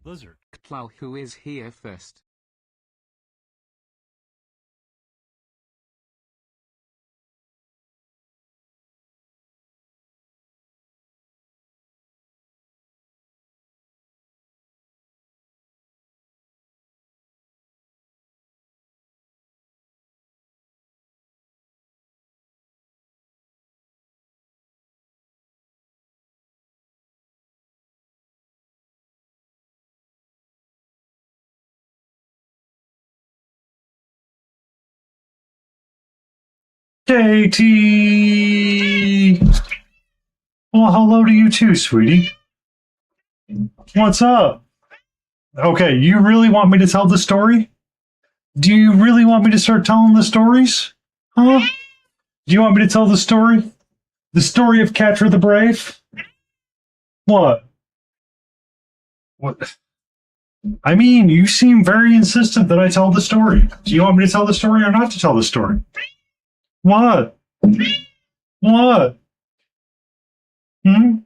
Blizzard. Ktlau, who is here first? JT! Well, hello to you too, sweetie. What's up? Okay, you really want me to tell the story? Do you really want me to start telling the stories? Huh? Do you want me to tell the story? The story of Catra the Brave? What? What? I mean, you seem very insistent that I tell the story. Do you want me to tell the story or not to tell the story? What? What? Hmm?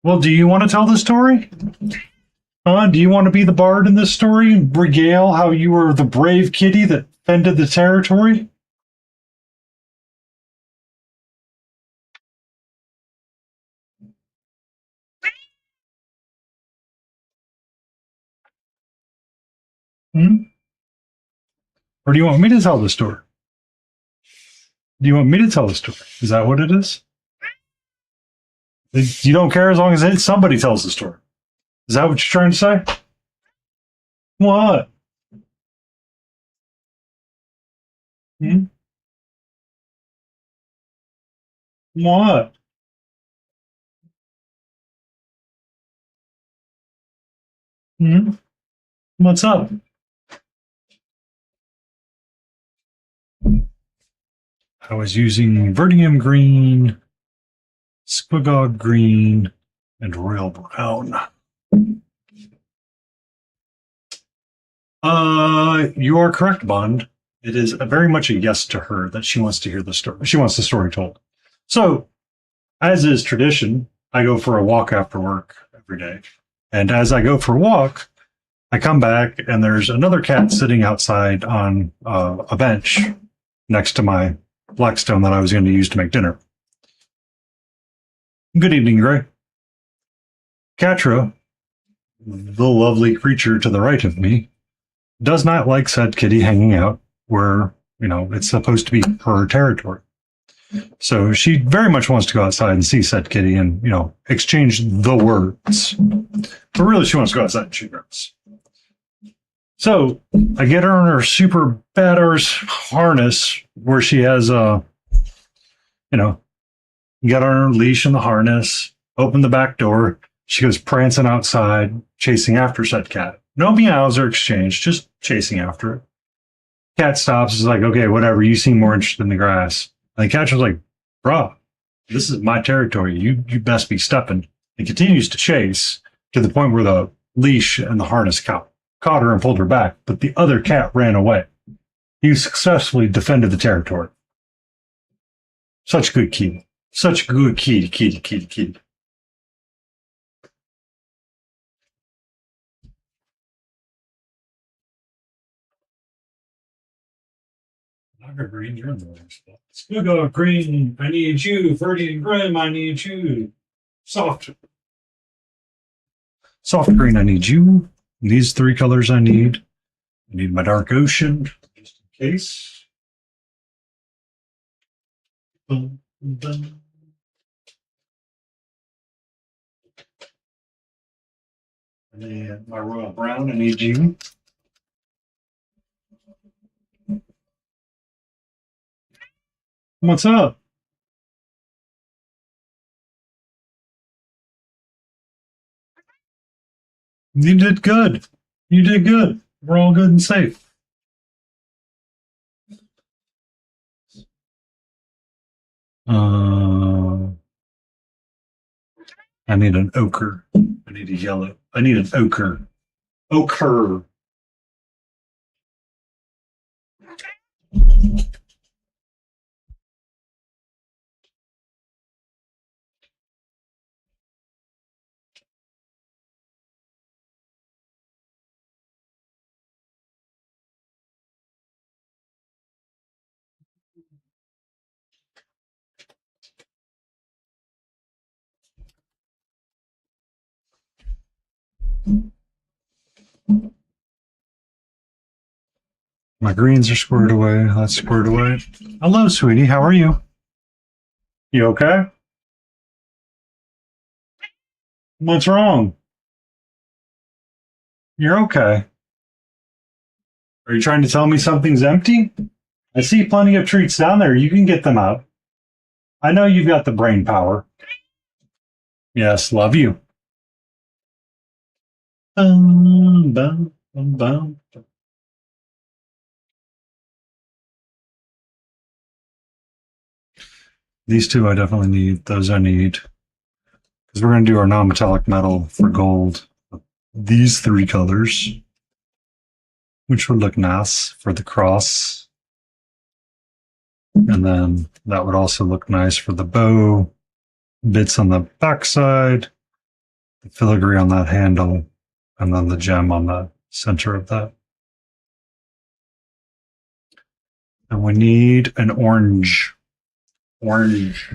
Well, do you want to tell the story? Do you want to be the bard in this story and regale how you were the brave kitty that fended the territory? Hmm? Or do you want me to tell the story? Do you want me to tell the story? Is that what it is? You don't care as long as somebody tells the story. Is that what you're trying to say? What? Hmm? What? Hmm? What's up? I was using Vertium Green, Squigog Green, and Royal Brown. You are correct, Bond. It is very much a yes to her that she wants to hear the story. She wants the story told. So, as is tradition, I go for a walk after work every day. And as I go for a walk, I come back and there's another cat sitting outside on a bench next to my Blackstone that I was going to use to make dinner. Good evening, Gray. Catra, the lovely creature to the right of me, does not like said kitty hanging out where, it's supposed to be her territory. So she very much wants to go outside and see said kitty and, exchange the words. But really, she wants to go outside and shoot rabbits. So I get her in her super badass harness where she has get her on her leash and the harness, open the back door. She goes prancing outside, chasing after said cat. No meows are exchanged, just chasing after it. Cat stops, is like, okay, whatever, you seem more interested in the grass. And the cat was like, bruh, this is my territory. You best be stepping. And continues to chase to the point where the leash and the harness caught her and pulled her back, but the other cat ran away. He successfully defended the territory. Such good kitty. Such good kitty. Lager Green, you're in the wrong spot. Squiggle Green, I need you. Ferdy and Grim, I need you. Soft Green, I need you. These three colors I need. I need my Dark Ocean, just in case. Boom, boom. And then my Royal Brown, I need you. What's up? You did good. You did good. We're all good and safe. I need an ochre. I need a yellow. I need an ochre. Ochre. My greens are squared away. That's squared away. Hello, sweetie. How are you? You okay? What's wrong? You're okay. Are you trying to tell me something's empty? I see plenty of treats down there. You can get them out. I know you've got the brain power. Yes, love you. Bum, bum, bum, bum. These two I definitely need. Those I need. Because we're going to do our non-metallic metal for gold. These three colors, which would look nice for the cross. And then that would also look nice for the bow bits on the backside, the filigree on that handle, and then the gem on the center of that. And we need an orange. Orange.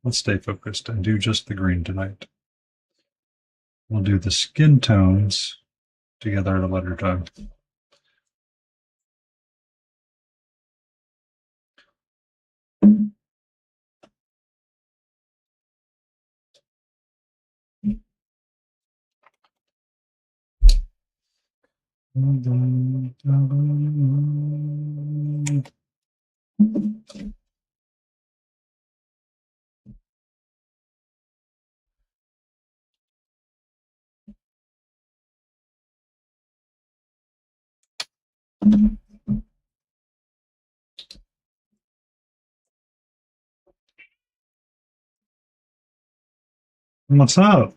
Let's stay focused and do just the green tonight. We'll do the skin tones together at a later time. What's up?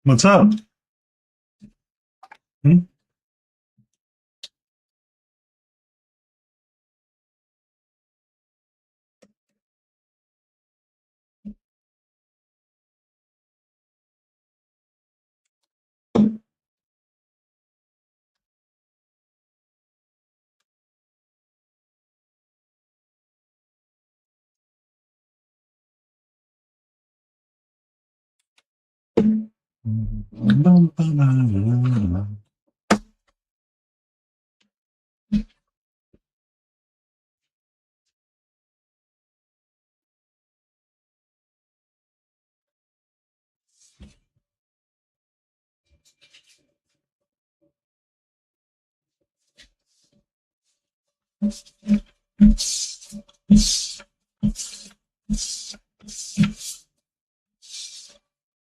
What's up? Hmm?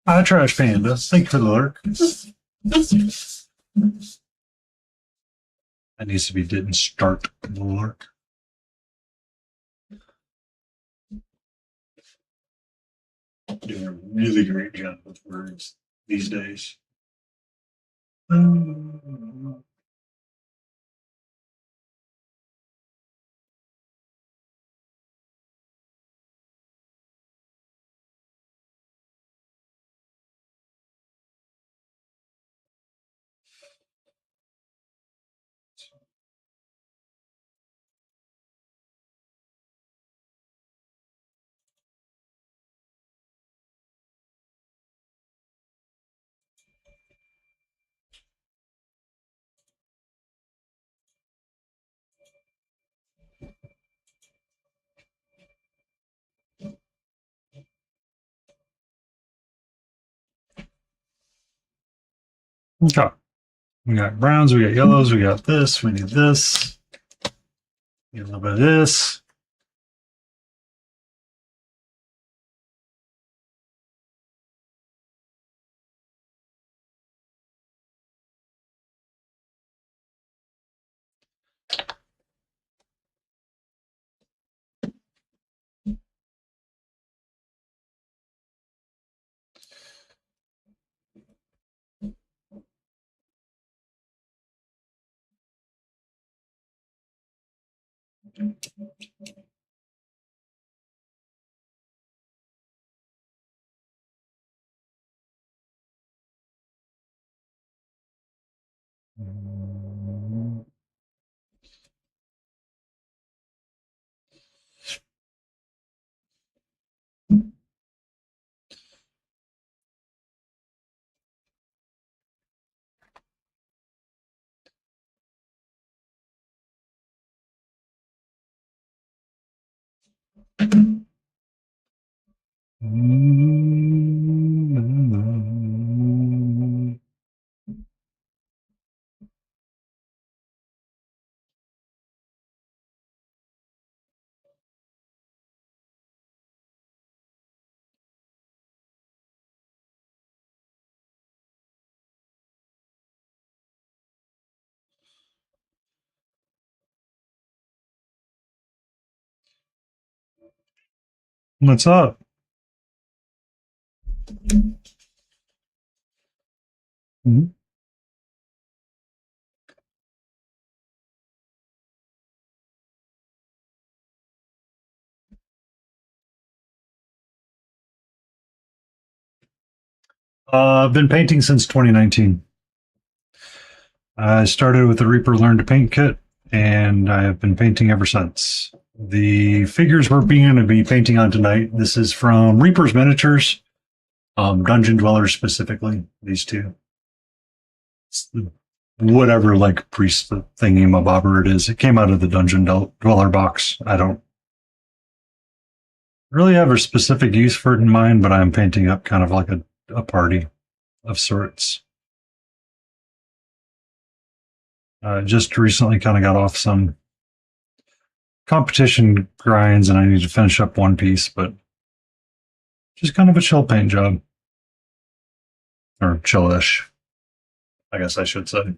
Hi, Trash Panda. Thank you for the lurk. That needs to be didn't start the lurk. Doing a really great job with words these days. Okay. We got browns, we got yellows, we got this, we need this. Need a little bit of this. What's up? Mhm. I've been painting since 2019. I started with the Reaper Learn to Paint kit, and I have been painting ever since. The figures we're going to be painting on tonight, this is from Reaper's Miniatures, Dungeon Dwellers specifically, these two. Whatever, like, priest thingy mabobber it is. It came out of the Dungeon Dweller box. I don't really have a specific use for it in mind, but I'm painting up kind of like a party of sorts. Just recently kind of got off some competition grinds and I need to finish up one piece, but just kind of a chill paint job. Or chillish, I guess I should say.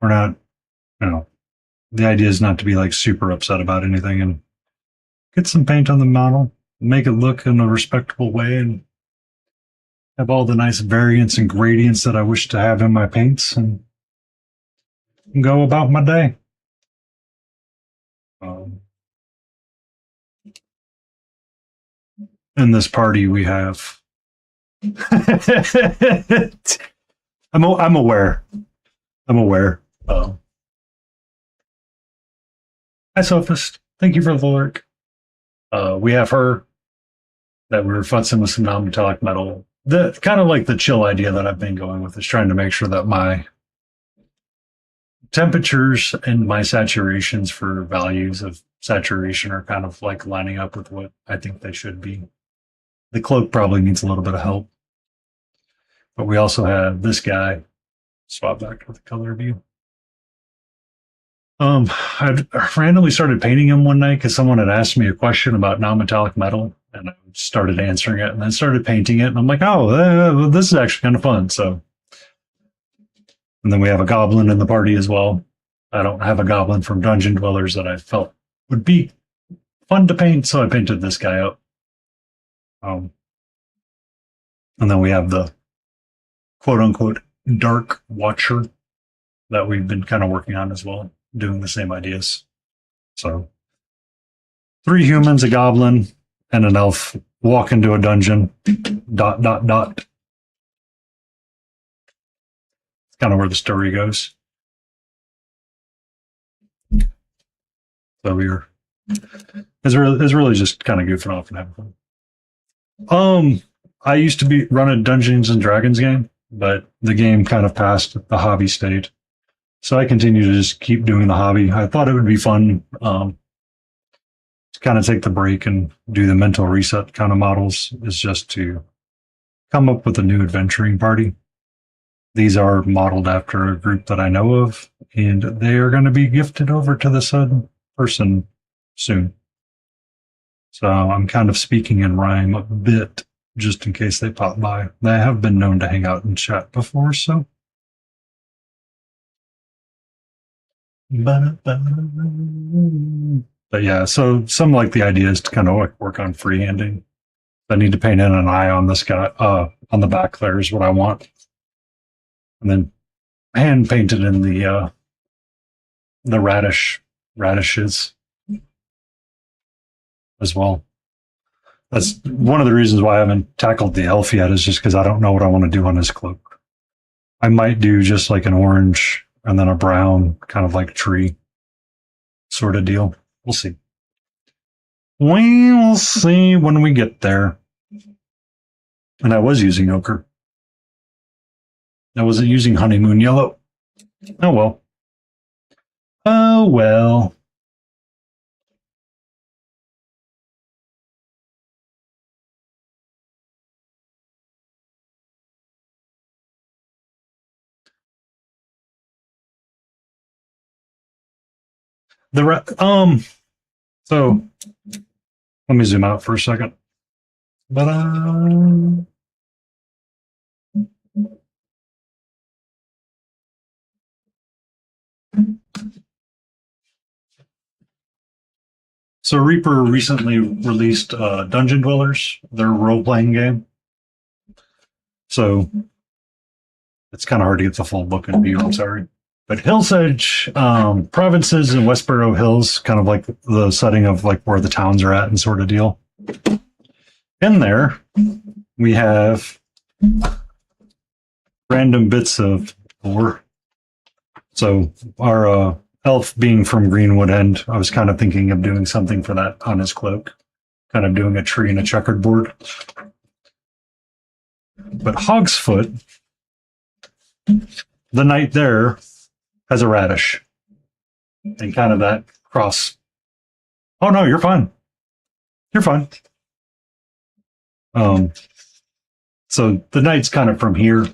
We're not, the idea is not to be like super upset about anything and get some paint on the model, make it look in a respectable way, and have all the nice variants and gradients that I wish to have in my paints, and go about my day. In this party, we have. I'm aware. I'm aware. Hi, Sophist. Thank you for the lurk. We have her that we're futzing with some non-metallic metal. The kind of like the chill idea that I've been going with is trying to make sure that my temperatures and my saturations for values of saturation are kind of like lining up with what I think they should be. The cloak probably needs a little bit of help. But we also have this guy. Swap back to the color view. I randomly started painting him one night because someone had asked me a question about non-metallic metal, and I started answering it, and then started painting it, and I'm like, oh, this is actually kind of fun. So, and then we have a goblin in the party as well. I don't have a goblin from Dungeon Dwellers that I felt would be fun to paint, so I painted this guy up. And then we have the quote-unquote Dark Watcher that we've been kind of working on as well, doing the same ideas. So 3 humans, a goblin, and an elf walk into a dungeon. ... It's kind of where the story goes. So it's really just kind of goofing off and having fun. I used to run a Dungeons and Dragons game, but the game kind of passed the hobby state. So I continue to just keep doing the hobby. I thought it would be fun to kind of take the break and do the mental reset kind of models, is just to come up with a new adventuring party. These are modeled after a group that I know of, and they are going to be gifted over to the said person soon. So I'm kind of speaking in rhyme a bit, just in case they pop by. They have been known to hang out and chat before, so. But yeah, so some like the idea is to kind of like work on freehanding. I need to paint in an eye on this guy, on the back there is what I want. And then hand painted in the radishes as well. That's one of the reasons why I haven't tackled the elf yet, is just because I don't know what I want to do on his cloak. I might do just like an orange and then a brown, kind of like tree sort of deal. We'll see. We'll see when we get there. And I was using ochre. I wasn't using honeymoon yellow. Oh well. Oh well. So let me zoom out for a second. But so Reaper recently released Dungeon Dwellers, their role-playing game. So it's kind of hard to get the full book in view, I'm sorry. But Hill's Edge, provinces in Westboro Hills, kind of like the setting of like where the towns are at and sort of deal. In there, we have random bits of lore. So our elf being from Greenwood End, I was kind of thinking of doing something for that on his cloak, kind of doing a tree and a checkered board. But Hogsfoot, the knight there, has a radish and kind of that cross. Oh no, you're fine. You're fine. So the knight's kind of from here.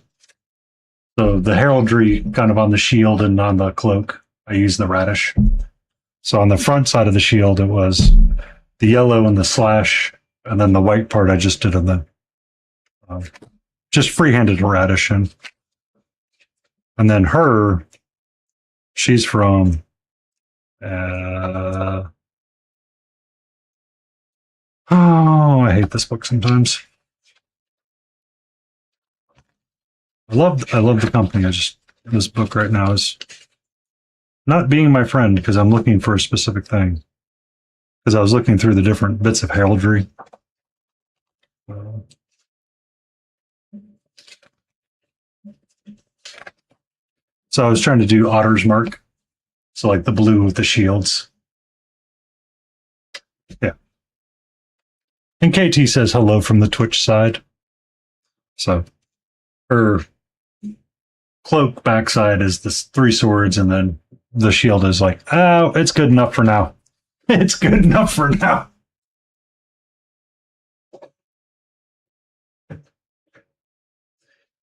So the heraldry kind of on the shield and on the cloak, I used the radish. So on the front side of the shield, it was the yellow and the slash, and then the white part I just did in the just freehanded a radish in. And then her, she's from oh, I hate this book sometimes. I love the company. This book right now is not being my friend because I'm looking for a specific thing. Because I was looking through the different bits of heraldry. So I was trying to do Otter's Mark. So like the blue with the shields. Yeah. And KT says hello from the Twitch side. So her cloak backside is the three swords, and then the shield is like, oh, it's good enough for now. It's good enough for now.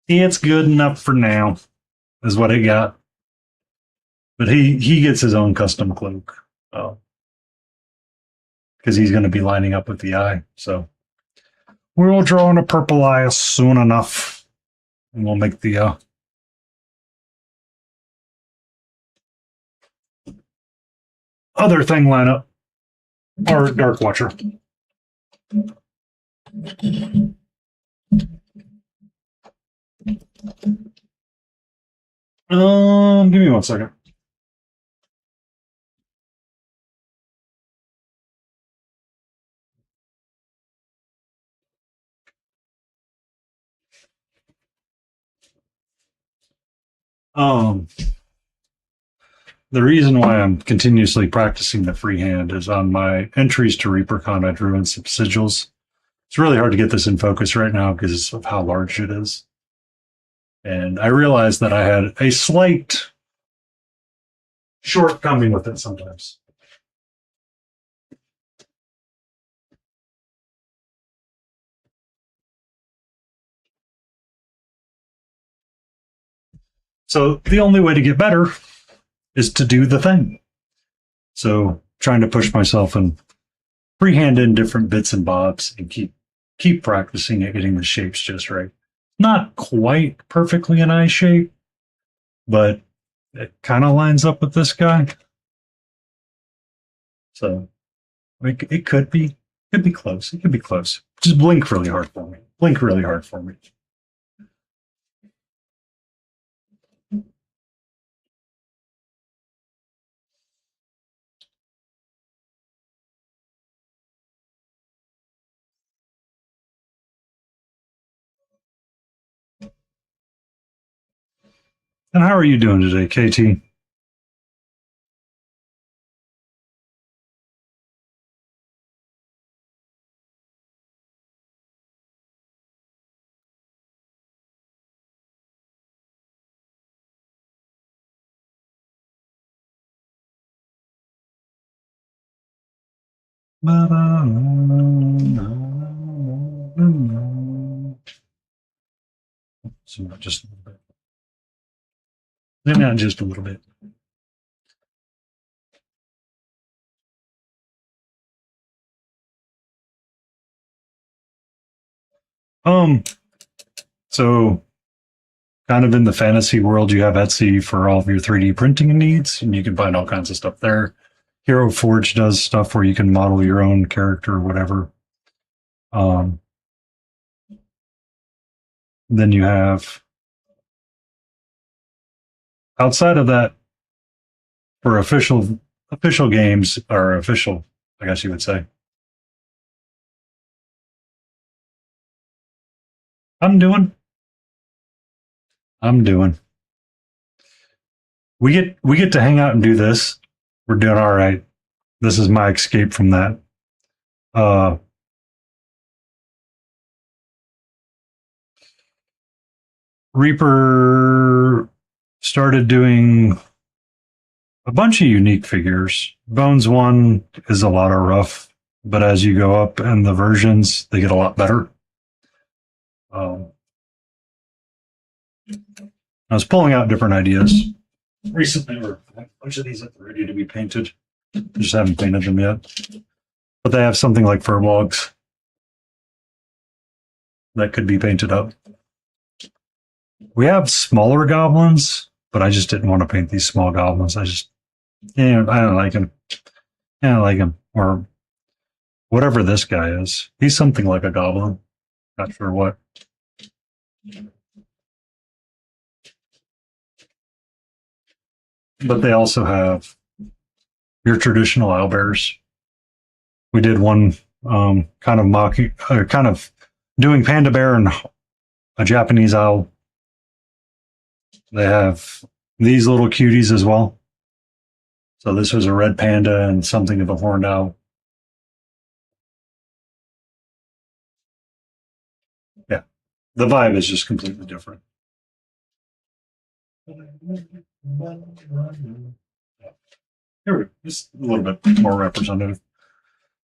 It's good enough for now, is what it got. But he gets his own custom cloak. Because he's going to be lining up with the eye. So we'll draw in a purple eye soon enough. And we'll make the other thing line up. Or Dark Watcher. Give me 1 second. The reason why I'm continuously practicing the freehand is on my entries to ReaperCon, I drew in some sigils. It's really hard to get this in focus right now because of how large it is. And I realized that I had a slight shortcoming with it sometimes. So the only way to get better is to do the thing. So trying to push myself and freehand in different bits and bobs and keep practicing at getting the shapes just right. Not quite perfectly an eye shape, but it kind of lines up with this guy. So it could be close. It could be close. Just blink really hard for me. Blink really hard for me. And how are you doing today, KT? So just a little bit. Zoom out just a little bit. So kind of in the fantasy world, you have Etsy for all of your 3D printing needs, and you can find all kinds of stuff there. Hero Forge does stuff where you can model your own character or whatever. Then you have outside of that for official games or official, I guess you would say. I'm doing. I'm doing. We get to hang out and do this. We're doing all right. This is my escape from that. Uh, Reaper started doing a bunch of unique figures. Bones 1 is a lot of rough, but as you go up in the versions, they get a lot better. I was pulling out different ideas. Recently, a bunch of these are ready to be painted. I just haven't painted them yet. But they have something like furbolgs that could be painted up. We have smaller goblins, but I just didn't want to paint these small goblins. I don't like them. I don't like them. Or whatever this guy is. He's something like a goblin. Not sure what. But they also have your traditional owlbears. We did one kind of mocking, kind of doing panda bear and a Japanese owl. They have these little cuties as well. So this was a red panda and something of a horned owl. Yeah, the vibe is just completely different. Here we go. Just a little bit more representative.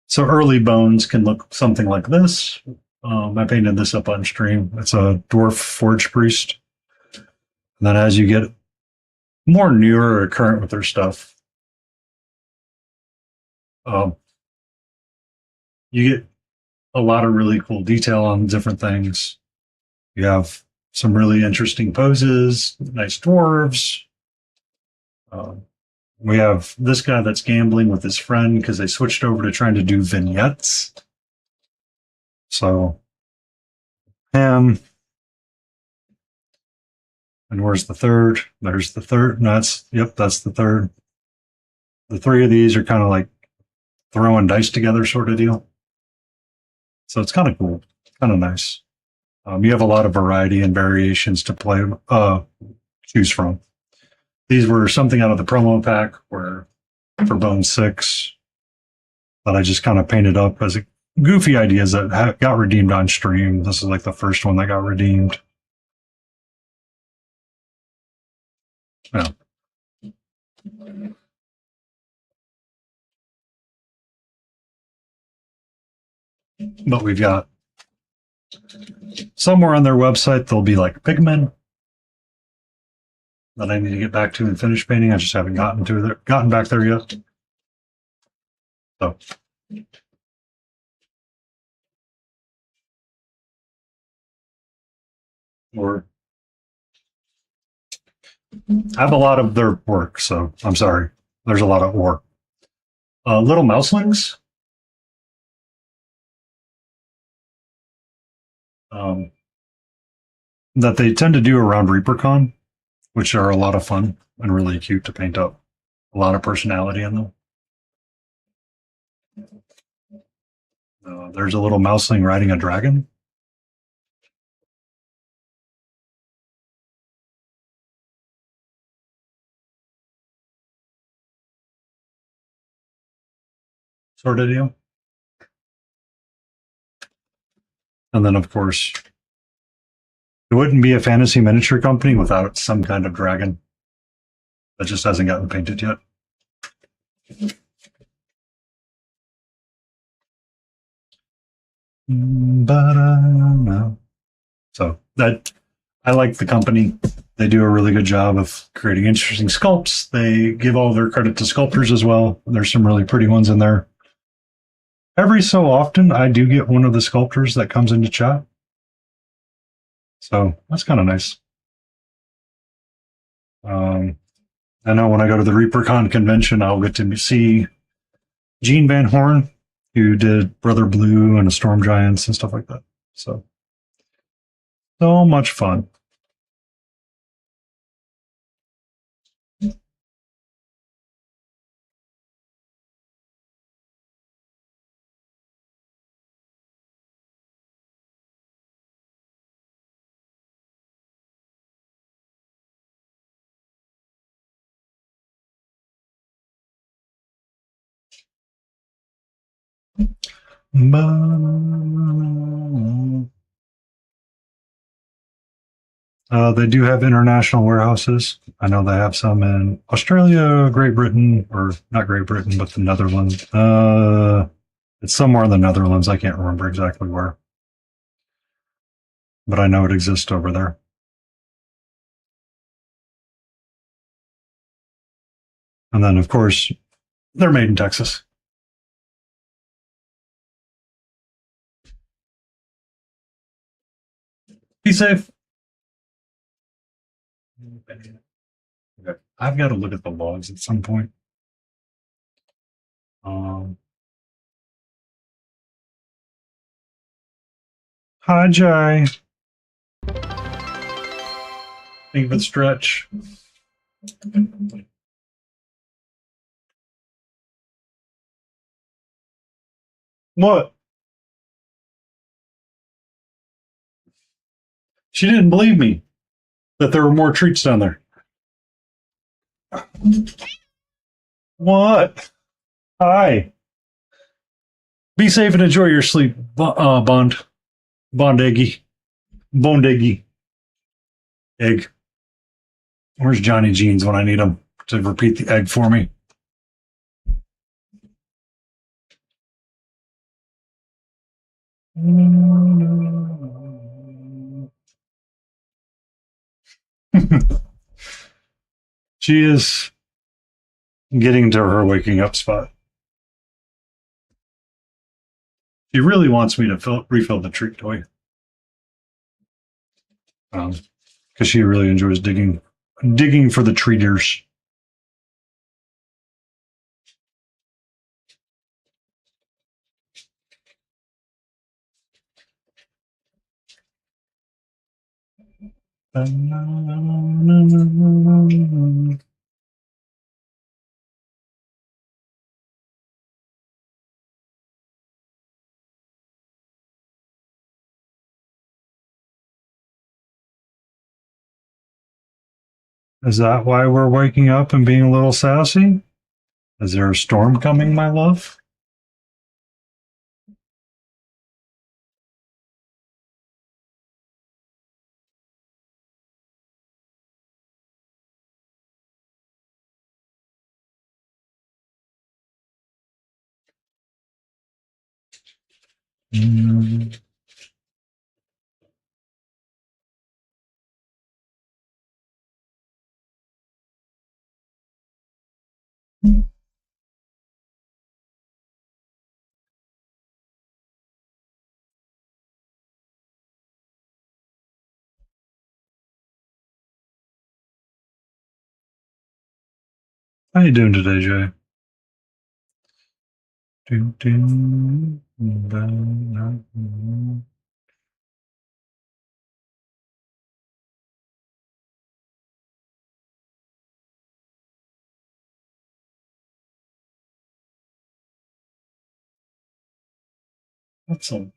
So early bones can look something like this. I painted this up on stream. It's a dwarf forge priest. And then as you get more newer or current with their stuff, you get a lot of really cool detail on different things. You have some really interesting poses, nice dwarves. We have this guy that's gambling with his friend because they switched over to trying to do vignettes. So, him. And where's the third? There's the third. No, that's the third. The three of these are kind of like throwing dice together sort of deal. So it's kind of cool, kind of nice. You have a lot of variety and variations to choose from. These were something out of the promo pack where for Bone 6 that I just kind of painted up as goofy ideas that got redeemed on stream. This is like the first one that got redeemed. Yeah. But we've got somewhere on their website, there'll be like Pigmen. that I need to get back to and finish painting. I just haven't gotten back there yet. So or I have a lot of their work, so I'm sorry. There's a lot of work. Little mouselings. Um, that they tend to do around ReaperCon, which are a lot of fun and really cute to paint up. A lot of personality in them. There's a little mouseling riding a dragon. Sort of deal. And then, of course, it wouldn't be a fantasy miniature company without some kind of dragon that just hasn't gotten painted yet. So that I like the company. They do a really good job of creating interesting sculpts. They give all their credit to sculptors as well. There's some really pretty ones in there. Every so often, I do get one of the sculptors that comes into chat. So that's kind of nice. I know when I go to the ReaperCon convention, I'll get to see Gene Van Horn, who did Brother Blue and the Storm Giants and stuff like that. So much fun. They do have international warehouses. I know they have some in Australia, Great Britain, or not Great Britain, but the Netherlands. It's somewhere in the Netherlands. I can't remember exactly where, but I know it exists over there. And then, of course, they're made in Texas. Be safe. Okay. I've got to look at the logs at some point. Hi, Jay. Think of it, stretch. What? She didn't believe me that there were more treats down there. What? Hi. Be safe and enjoy your sleep, Bond eggy, egg. Where's Johnny Jeans when I need him to repeat the egg for me? She is getting to her waking up spot. She really wants me to refill the treat toy. Because she really enjoys digging for the treaters. Is that why we're waking up and being a little sassy? Is there a storm coming, my love? How you doing today, Jay? Do, do, do, excellent.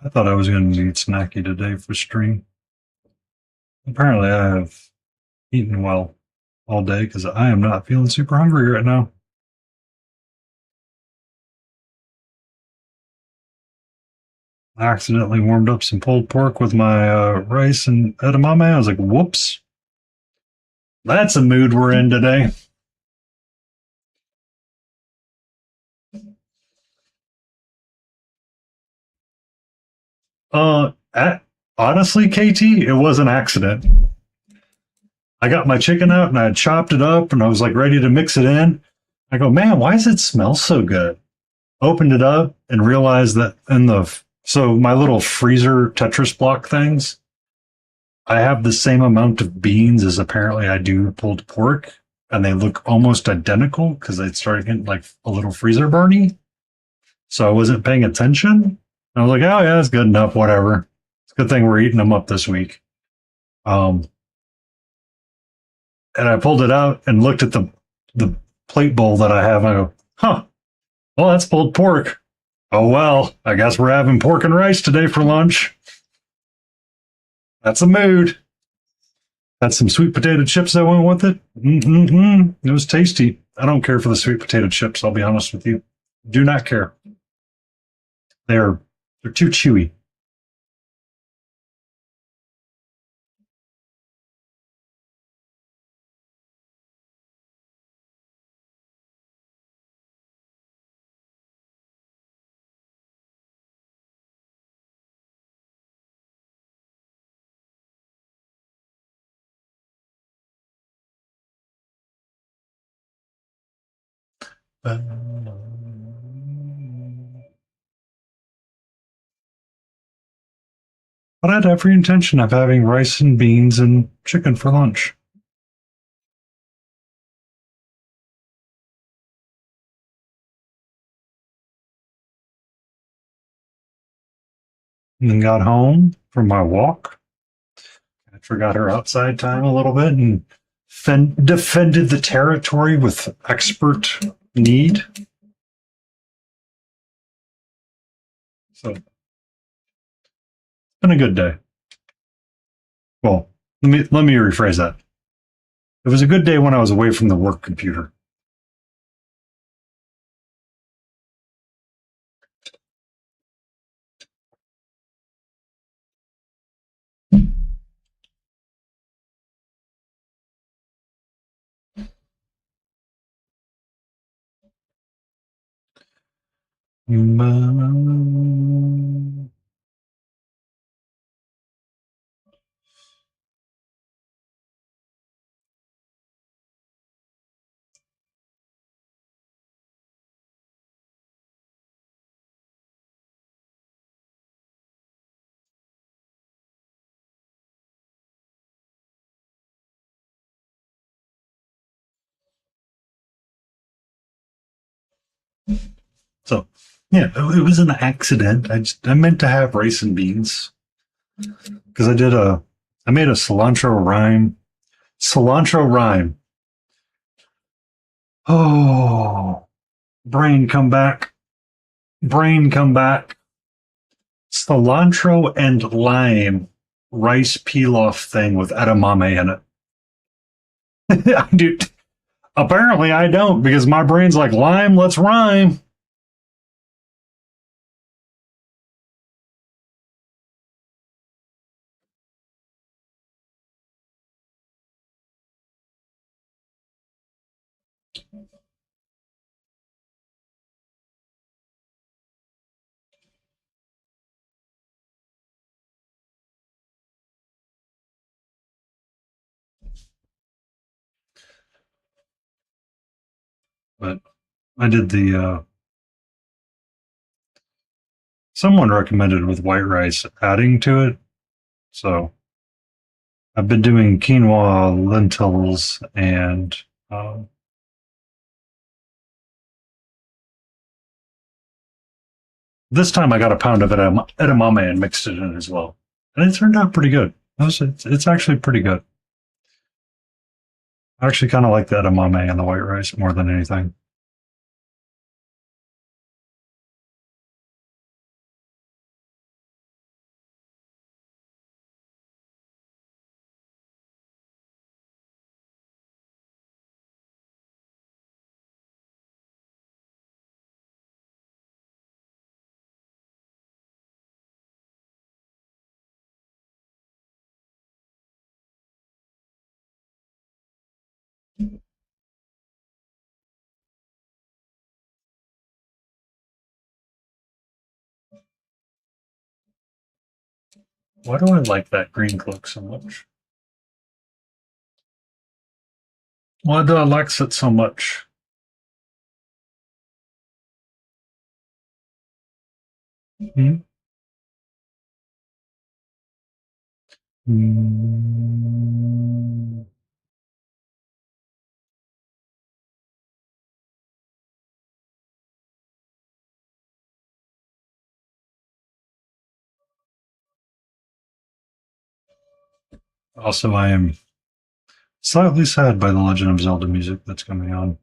I thought I was going to eat snacky today for stream. Apparently, I have eaten well all day because I am not feeling super hungry right now. I accidentally warmed up some pulled pork with my rice and edamame. I was like, whoops. That's a mood we're in today. Uh, Honestly, KT, it was an accident. I got my chicken out and I chopped it up and I was like ready to mix it in. I go, man, why does it smell so good? Opened it up and realized that so my little freezer Tetris block things, I have the same amount of beans as apparently I do pulled pork, and they look almost identical because they started getting like a little freezer burny. So I wasn't paying attention. I was like, oh yeah, that's good enough, whatever. It's a good thing we're eating them up this week. Um, and I pulled it out and looked at the plate bowl that I have. And I go, huh, well, that's pulled pork. Oh well, I guess we're having pork and rice today for lunch. That's a mood. Had some sweet potato chips that went with it. It was tasty. I don't care for the sweet potato chips. I'll be honest with you. Do not care. They're they're too chewy. But I had every intention of having rice and beans and chicken for lunch. And then got home from my walk. I forgot her outside time a little bit and defended the territory with expert need. So Been a good day. Well, let me rephrase that. It was a good day when I was away from the work computer. So, yeah, it was an accident. I meant to have rice and beans because I made a cilantro rhyme. Cilantro rhyme. Oh, brain come back. Brain come back. Cilantro and lime rice pilaf thing with edamame in it. I do. Apparently, I don't because my brain's like lime. Let's rhyme. But I did the. Someone recommended with white rice adding to it, so I've been doing quinoa, lentils, and um, this time I got a pound of edamame and mixed it in as well, and it turned out pretty good. It's actually pretty good. I actually kind of like the edamame and the white rice more than anything. Why do I like that green cloak so much? Why do I like it so much? Hmm? Mm. Also, I am slightly sad by the Legend of Zelda music that's coming on.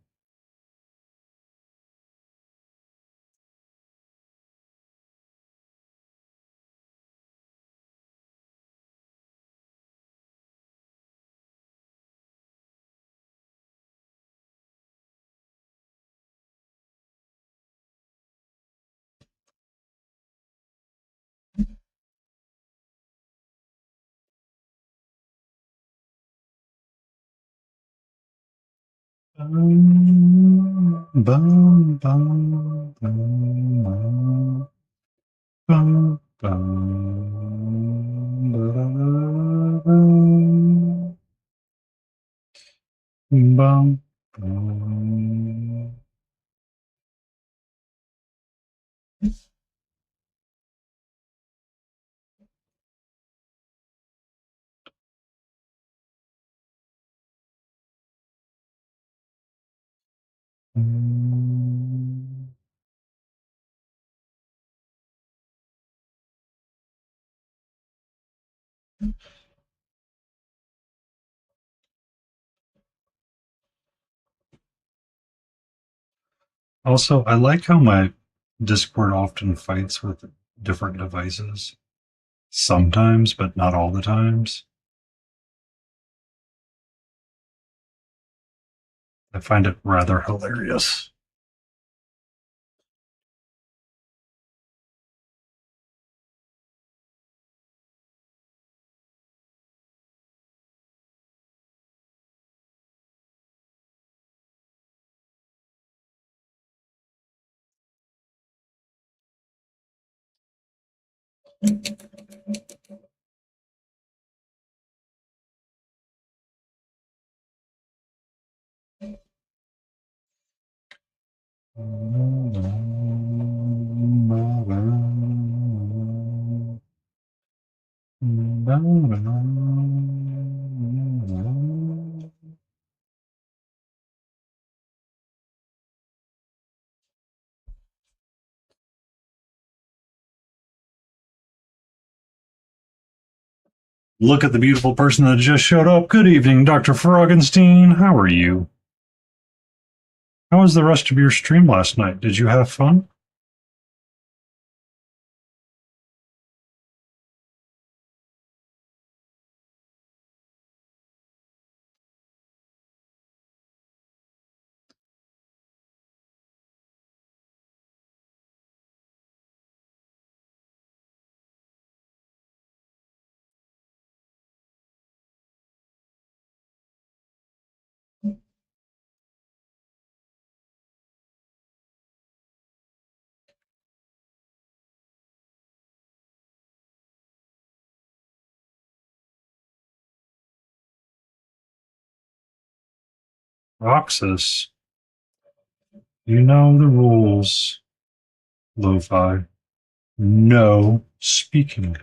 Bum, bum, bum, bum, bum, ba-da-da-da-da. Bum, bum. Also, I like how my Discord often fights with different devices. sometimes, but not all the times. I find it rather hilarious. Look at the beautiful person that just showed up. Good evening, Dr. Froggenstein. How are you? How was the rest of your stream last night? Did you have fun? Roxas, you know the rules. Lo-fi. No speaking.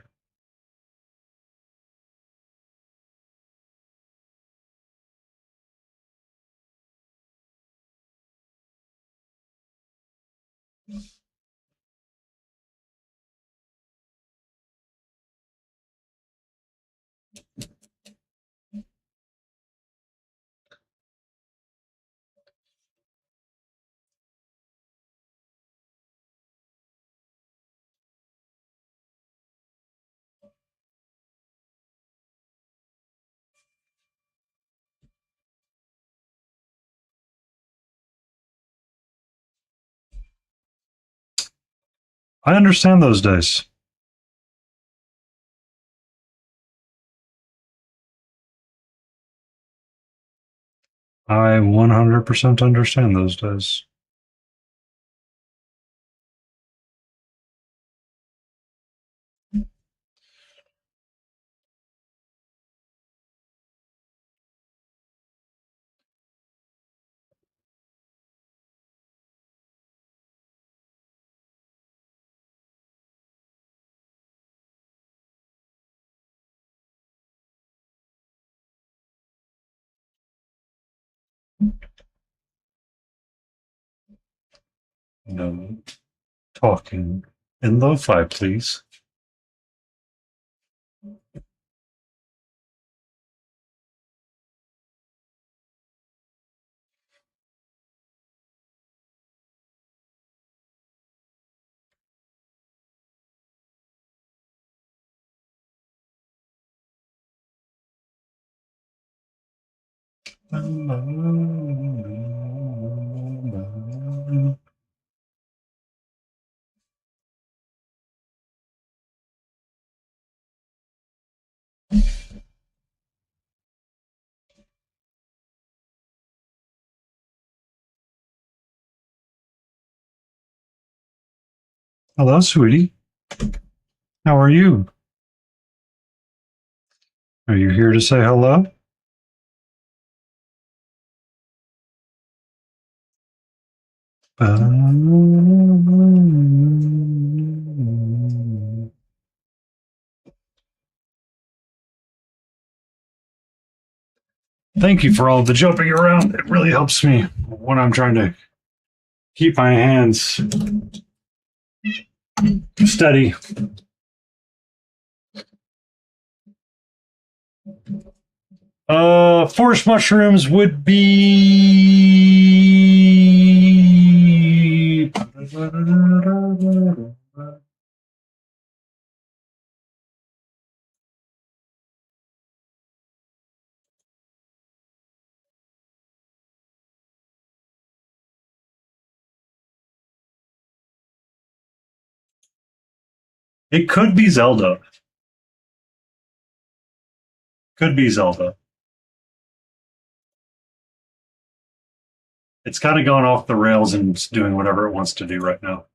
I understand those days. I 100% understand those days. No talking in lo-fi, please. Hello, sweetie. How are you? Are you here to say hello? Thank you for all the jumping around. It really helps me when I'm trying to keep my hands steady. Forest mushrooms would be It could be Zelda. Could be Zelda. It's kind of gone off the rails and it's doing whatever it wants to do right now.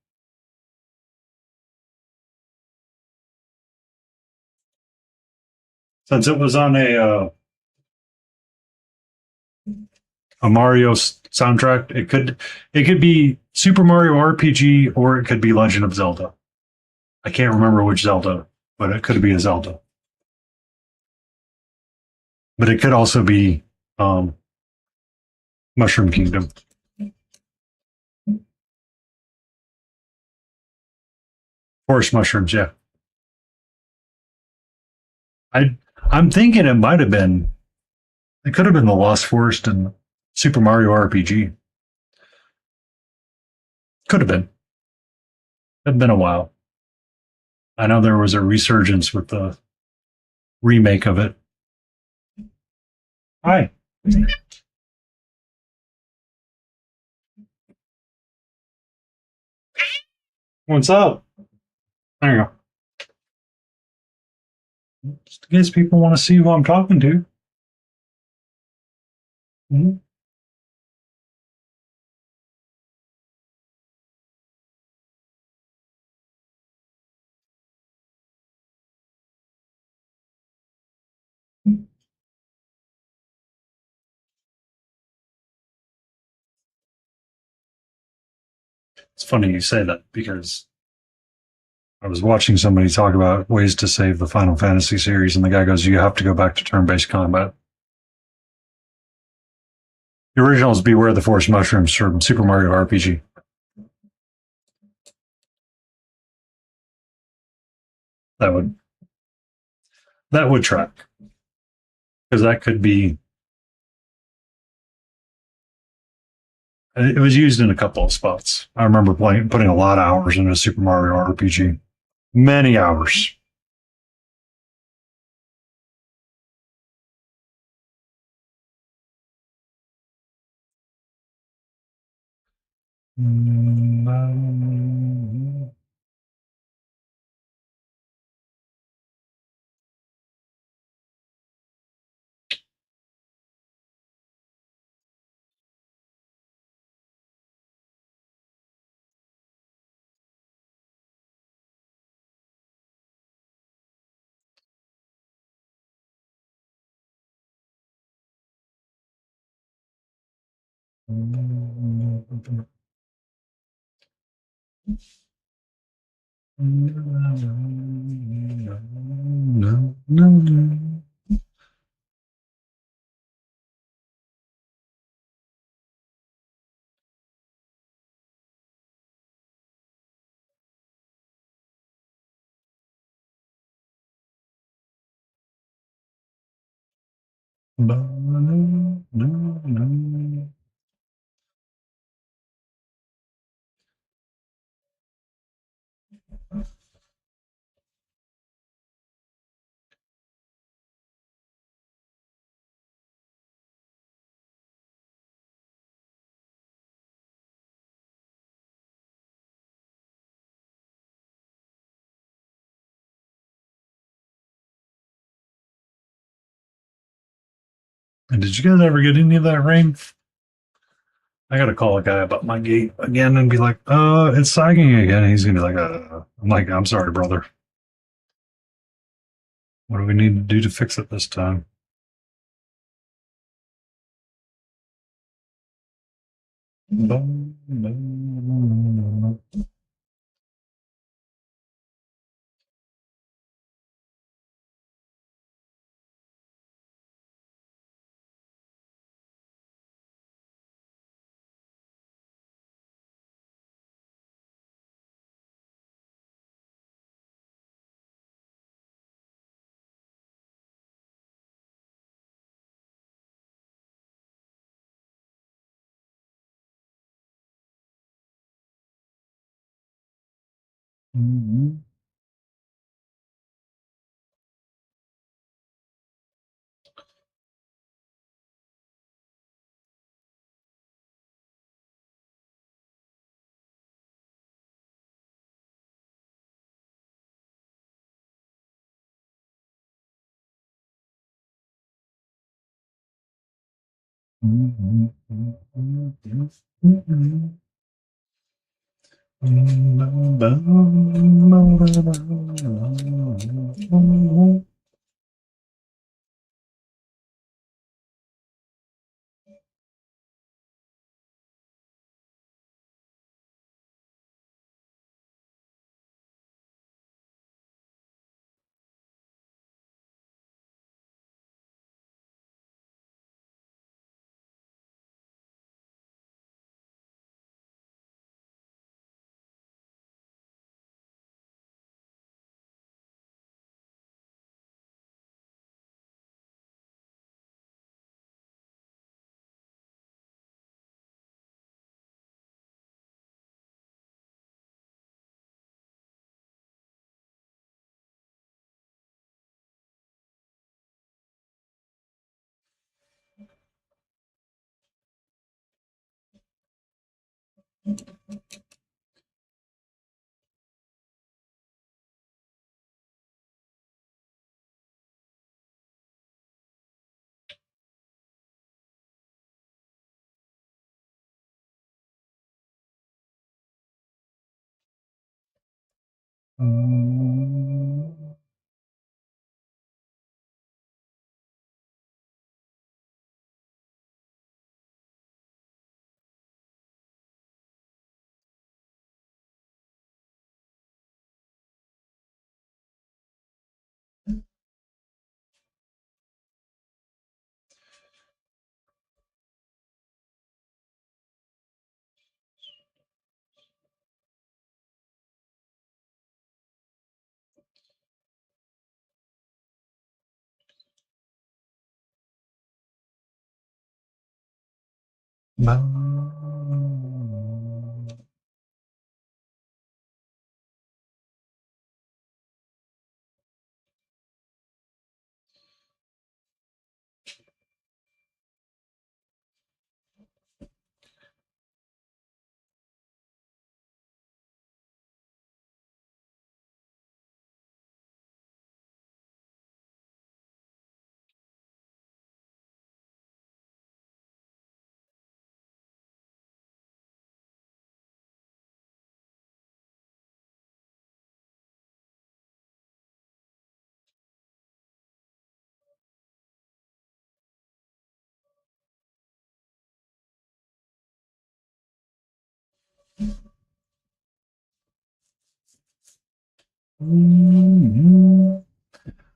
Since it was on a Mario soundtrack, it could be Super Mario RPG or it could be Legend of Zelda. I can't remember which Zelda, but it could be a Zelda. But it could also be um, Mushroom Kingdom. Forest mushrooms, yeah. I I'm thinking it might have been. It could have been the Lost Forest and Super Mario RPG. Could have been. It's been a while. I know there was a resurgence with the remake of it. Hi, what's up? There you go. Just in case people want to see who I'm talking to. Mhm. It's funny you say that because I was watching somebody talk about ways to save the Final Fantasy series, and the guy goes, "You have to go back to turn-based combat." The original is Beware the Forest Mushrooms from Super Mario RPG. That would that would track because that could be. It was used in a couple of spots. I remember putting a lot of hours into Super Mario RPG. Many hours. And did you guys ever get any of that rain? I gotta call a guy about my gate again and be like, it's sagging again. And he's gonna be like, I'm like, I'm sorry, brother. What do we need to do to fix it this time?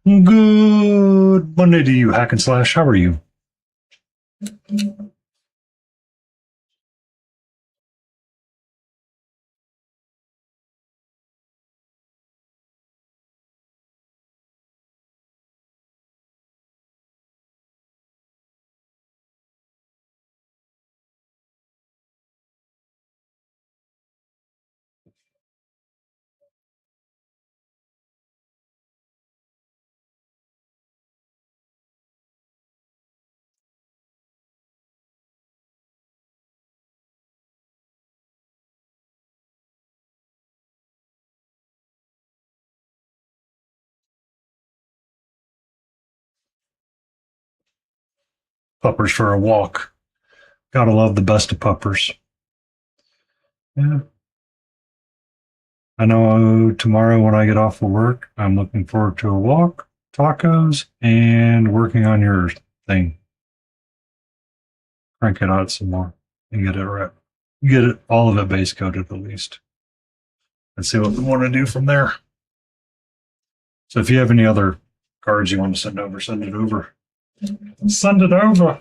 Good Monday to you, Hack and Slash. How are you? Puppers for a walk. Gotta love the best of puppers. Yeah. I know tomorrow when I get off of work, I'm looking forward to a walk, tacos, and working on your thing. Crank it out some more and get it right. Get it all of it base coated at least. And see what we want to do from there. So if you have any other cards you want to send over, send it over. Send it over.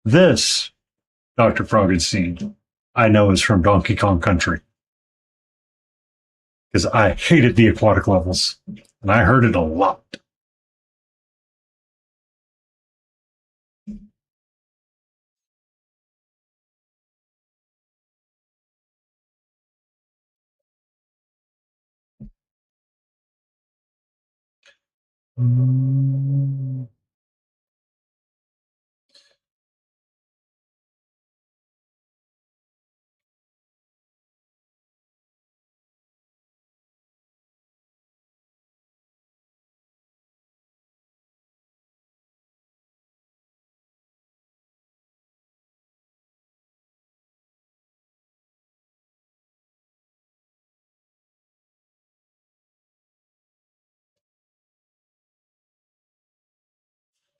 This Dr. Frauenstein, I know is from Donkey Kong Country because I hated the aquatic levels and I heard it a lot.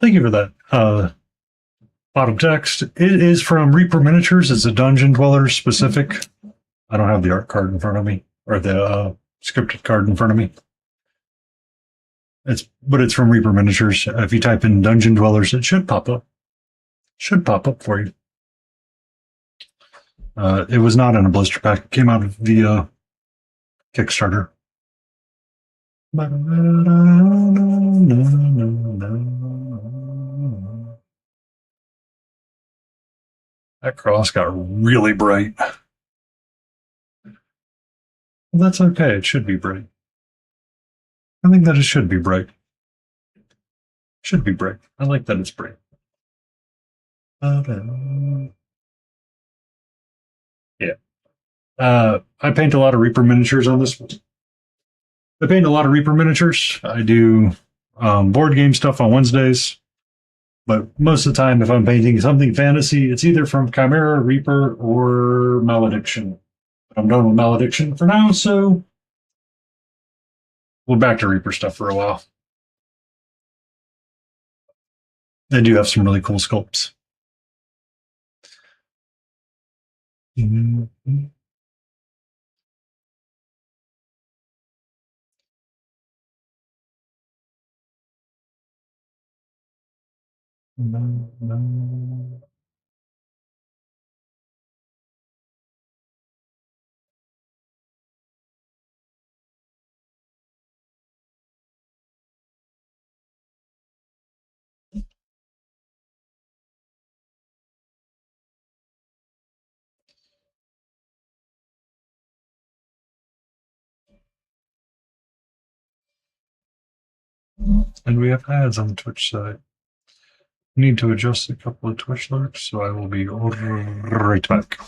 Thank you for that. Bottom text. It is from Reaper Miniatures. It's a Dungeon Dweller specific. I don't have the art card in front of me or the scripted card in front of me. It's from Reaper Miniatures. If you type in Dungeon Dwellers, it should pop up. Should pop up for you. It was not in a blister pack. It came out of the Kickstarter. That cross got really bright. Well, that's okay. It should be bright. I think that it should be bright. Should be bright. I like that it's bright. Yeah. I paint a lot of Reaper miniatures on this one. I paint a lot of Reaper miniatures. I do board game stuff on Wednesdays. But most of the time, if I'm painting something fantasy, it's either from Chimera, Reaper, or Malediction. I'm done with Malediction for now, so we're back to Reaper stuff for a while. They do have some really cool sculpts. Mm-hmm. No, no. And we have ads on the Twitch side. Need to adjust a couple of Twitch alerts, so I will be right back.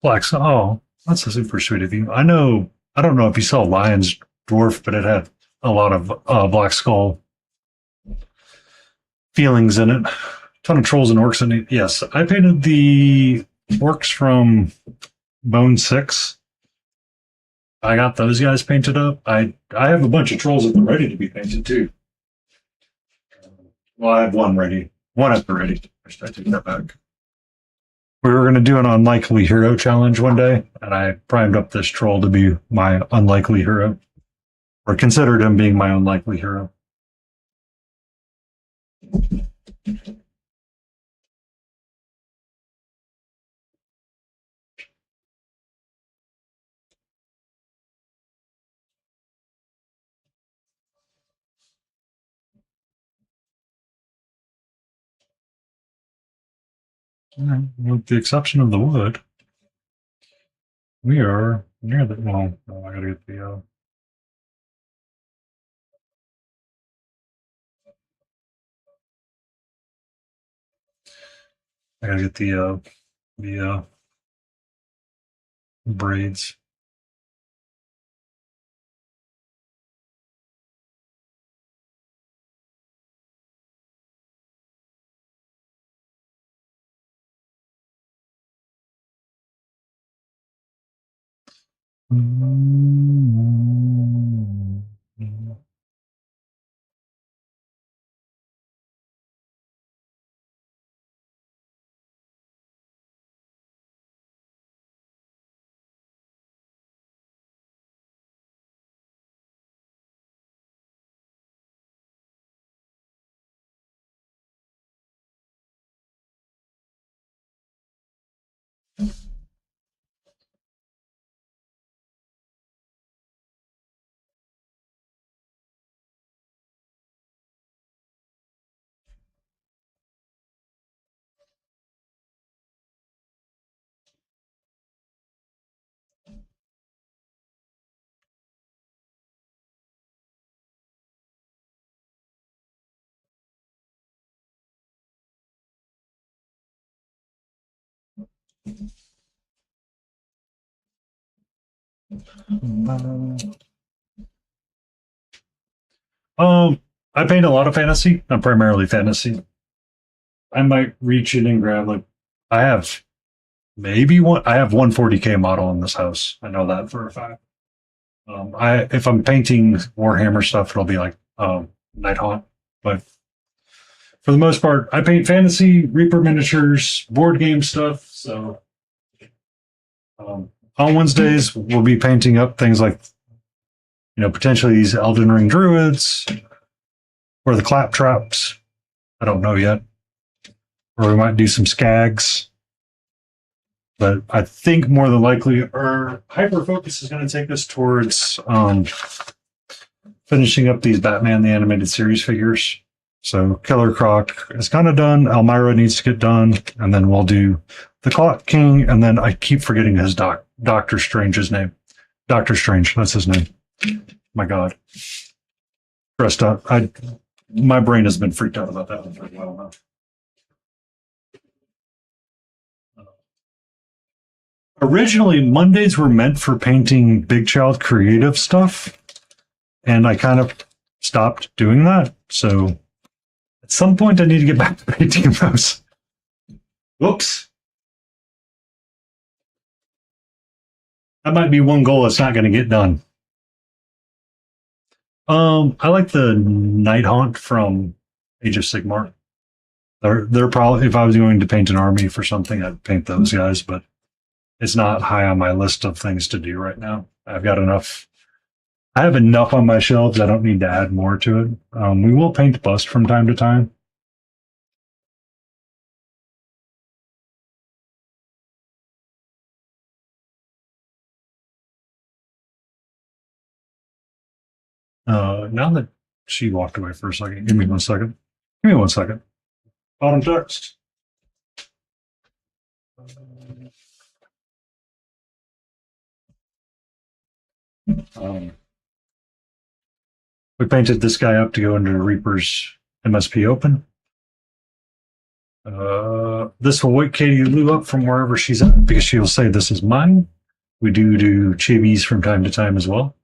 Flex. Oh, that's a super sweet of you. I know. I don't know if you saw Lion's Dwarf, but it had a lot of Black Skull feelings in it. A ton of trolls and orcs in it. Yes, I painted the orcs from Bone 6. I got those guys painted up. I have a bunch of trolls that are ready to be painted too. Well, I have one ready. One at the ready. I take that back. We were going to do an unlikely hero challenge one day, and I primed up this troll to be my unlikely hero, or considered him being my unlikely hero. With the exception of the wood, we are near the. Well, no, I gotta get the. I gotta get the braids. I paint a lot of fantasy. Not primarily fantasy. I might reach in and grab like I have maybe one. I have one 40K model in this house. I know that for a fact. I if I'm painting Warhammer stuff, it'll be like Nighthawk. But for the most part, I paint fantasy, Reaper miniatures, board game stuff. So on Wednesdays, we'll be painting up things like potentially these Elden Ring druids or the claptraps. I don't know yet. Or we might do some skags. But I think more than likely our hyper focus is going to take us towards finishing up these Batman the Animated Series figures. So Killer Croc is kind of done. Elmira needs to get done. And then we'll do the Clock King. And then I keep forgetting his Doctor Strange's name. Doctor Strange, that's his name. My God. Stressed out. My brain has been freaked out about that one for a while now. Originally, Mondays were meant for painting Big Child creative stuff, and I kind of stopped doing that. So at some point, I need to get back to painting those. Whoops. That might be one goal that's not going to get done. I like the Nighthaunt from Age of Sigmar. They're probably, if I was going to paint an army for something, I'd paint those guys, but it's not high on my list of things to do right now. I've got enough. I have enough on my shelves. I don't need to add more to it. We will paint bust from time to time. Now that she walked away for a second, give me 1 second. Give me 1 second. Bottom text. We painted this guy up to go into Reaper's MSP Open. This will wake Katie Lou up from wherever she's at because she'll say this is mine. We do chibis from time to time as well.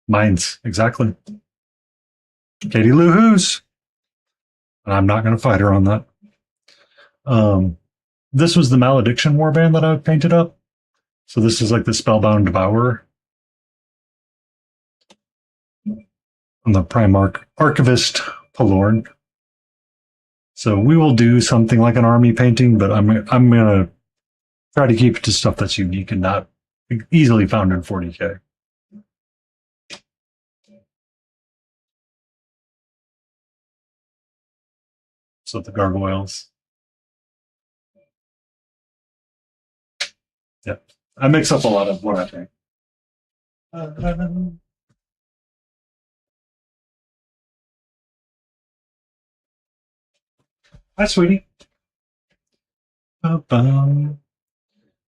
Mine's exactly. Katie Lou who's. And I'm not going to fight her on that. This was the Malediction Warband that I painted up. So this is like the Spellbound Devourer. And the Primarch Archivist Palorn. So we will do something like an army painting, but I'm going to try to keep it to stuff that's unique and not easily found in 40K. So the gargoyles. Yeah, I mix up a lot of what I think. Hi, sweetie. Looked down,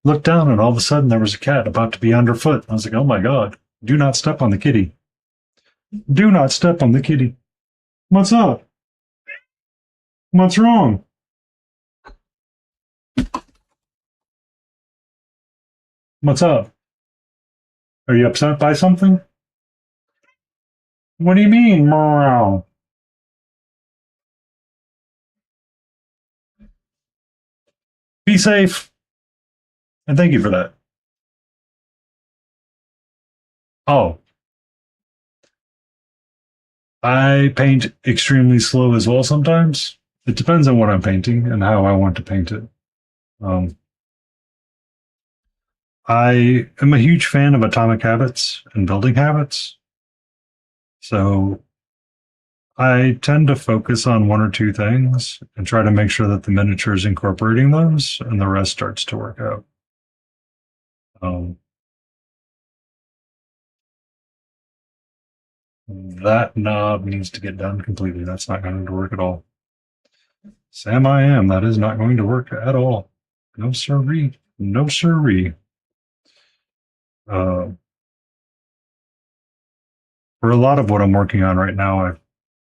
and all of a sudden there was a cat about to be underfoot. I was like, oh my God, do not step on the kitty. Do not step on the kitty. What's up? What's wrong? What's up? Are you upset by something? What do you mean, meow? Be safe. And thank you for that. Oh. I paint extremely slow as well sometimes. It depends on what I'm painting and how I want to paint it. I am a huge fan of atomic habits and building habits. So I tend to focus on one or two things and try to make sure that the miniature is incorporating those, and the rest starts to work out. That knob needs to get done completely. That's not going to work at all. Sam, I am. That is not going to work at all. No sirree. No sirree. For a lot of what I'm working on right now,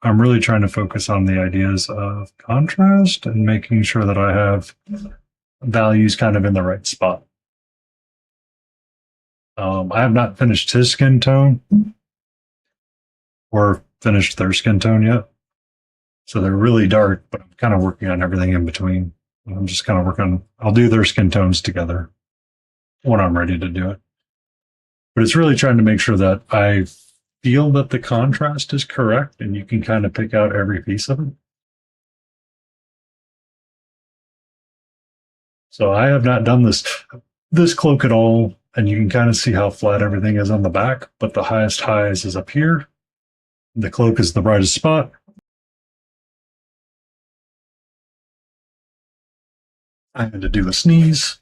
I'm really trying to focus on the ideas of contrast and making sure that I have values kind of in the right spot. I have not finished his skin tone or finished their skin tone yet. So they're really dark, but I'm kind of working on everything in between. I'm just kind of working, I'll do their skin tones together when I'm ready to do it. But it's really trying to make sure that I feel that the contrast is correct and you can kind of pick out every piece of it. So I have not done this cloak at all, and you can kind of see how flat everything is on the back, but the highest highs is up here. The cloak is the brightest spot. I had to do a sneeze.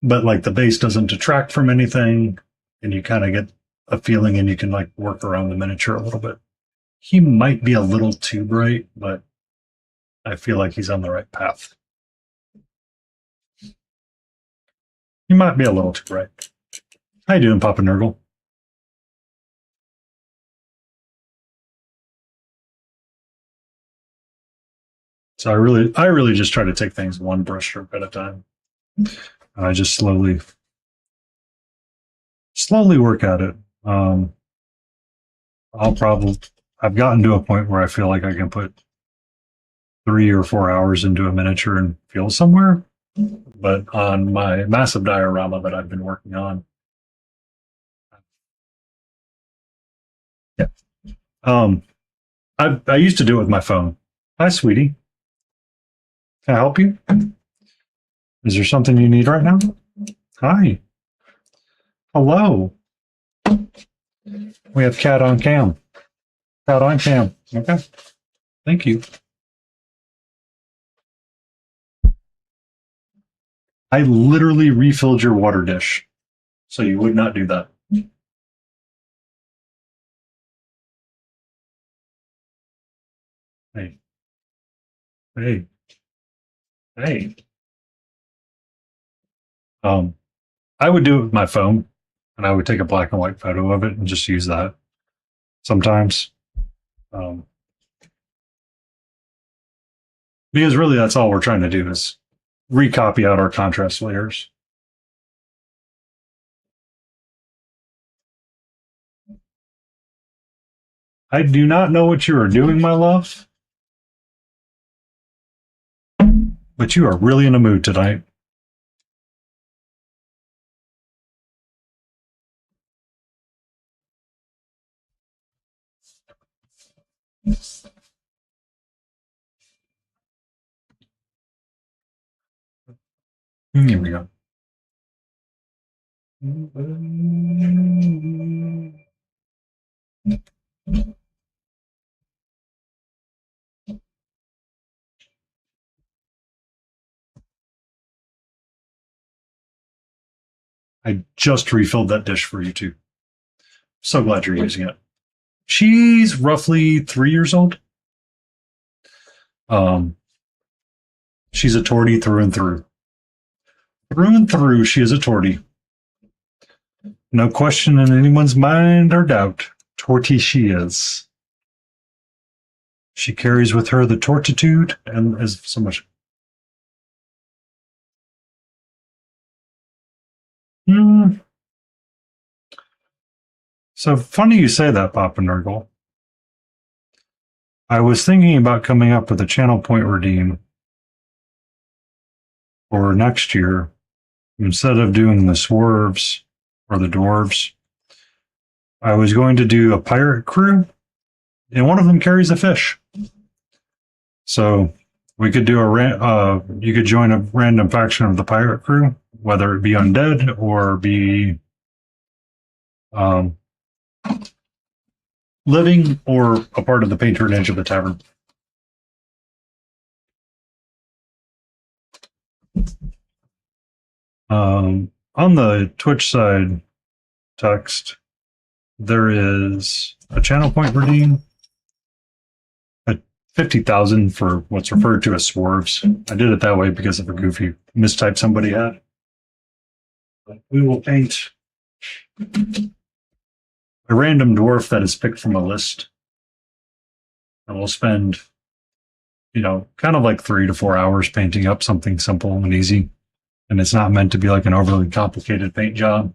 But like the base doesn't detract from anything, and you kind of get a feeling and you can like work around the miniature a little bit. He might be a little too bright, but I feel like he's on the right path. He might be a little too bright. How you doing, Papa Nurgle? So I really just try to take things one brushstroke at a time. And I just slowly work at it. I've gotten to a point where I feel like I can put 3 or 4 hours into a miniature and feel somewhere. But on my massive diorama that I've been working on, yeah, I used to do it with my phone. Hi, sweetie. Can I help you? Is there something you need right now? Hi. Hello. We have cat on cam. Cat on cam. Okay. Thank you. I literally refilled your water dish, so you would not do that. Hey. Hey. Hey. I would do it with my phone, and I would take a black and white photo of it and just use that sometimes. Because really that's all we're trying to do is recopy out our contrast layers. I do not know what you are doing, my love, but you are really in a mood tonight. Here we go. I just refilled that dish for you too. So glad you're using it. She's roughly 3 years old. She's a tortie through and through. Through and through, she is a tortie. No question in anyone's mind or doubt. Tortie she is. She carries with her the tortitude and is so much. So funny you say that, Papa Nurgle. I was thinking about coming up with a channel point redeem for next year. Instead of doing the swerves or the dwarves, I was going to do a pirate crew, and one of them carries a fish. So we could do you could join a random faction of the pirate crew, whether it be undead or be living or a part of the patronage of the tavern. On the Twitch side text, there is a channel point redeem at 50,000 for what's referred to as swerves. I did it that way because of a goofy mistype somebody had. We will paint a random dwarf that is picked from a list. And we'll spend, kind of like 3 to 4 hours painting up something simple and easy. And it's not meant to be like an overly complicated paint job.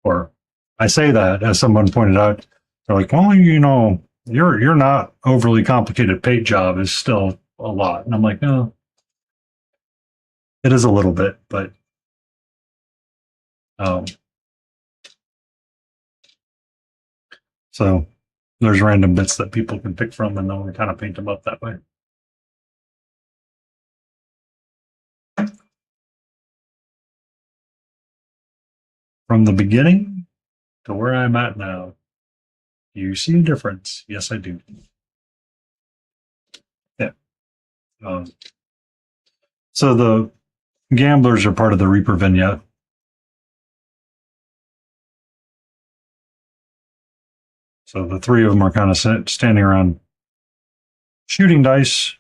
Or I say that, as someone pointed out, they're like, well, you're not overly complicated paint job is still a lot. And I'm like, no, it is a little bit, but so there's random bits that people can pick from, and then we kind of paint them up that way. From the beginning to where I'm at now, you see a difference? Yes, I do. Yeah. So the gamblers are part of the Reaper vignette. So the three of them are kind of standing around shooting dice.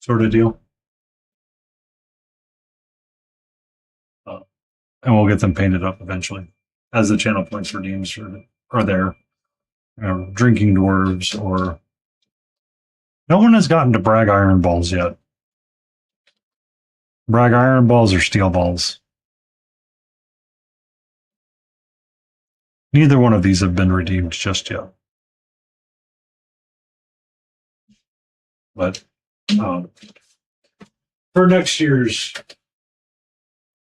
Sort of deal. And we'll get them painted up eventually as the channel points redeems are there. Drinking dwarves, or no one has gotten to brag iron balls yet. Brag iron balls or steel balls. Neither one of these have been redeemed just yet. But for next year's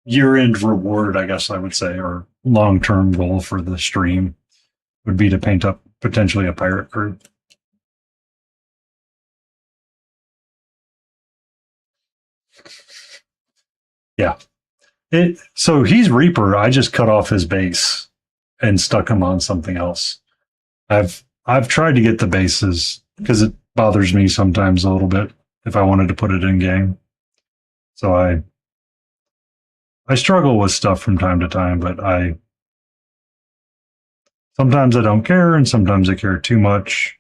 year-end reward, I guess I would say, or long-term goal for the stream would be to paint up potentially a pirate crew. Yeah. So he's Reaper. I just cut off his base and stuck him on something else. I've tried to get the bases because it bothers me sometimes a little bit if I wanted to put it in game. So I struggle with stuff from time to time, but sometimes I don't care, and sometimes I care too much.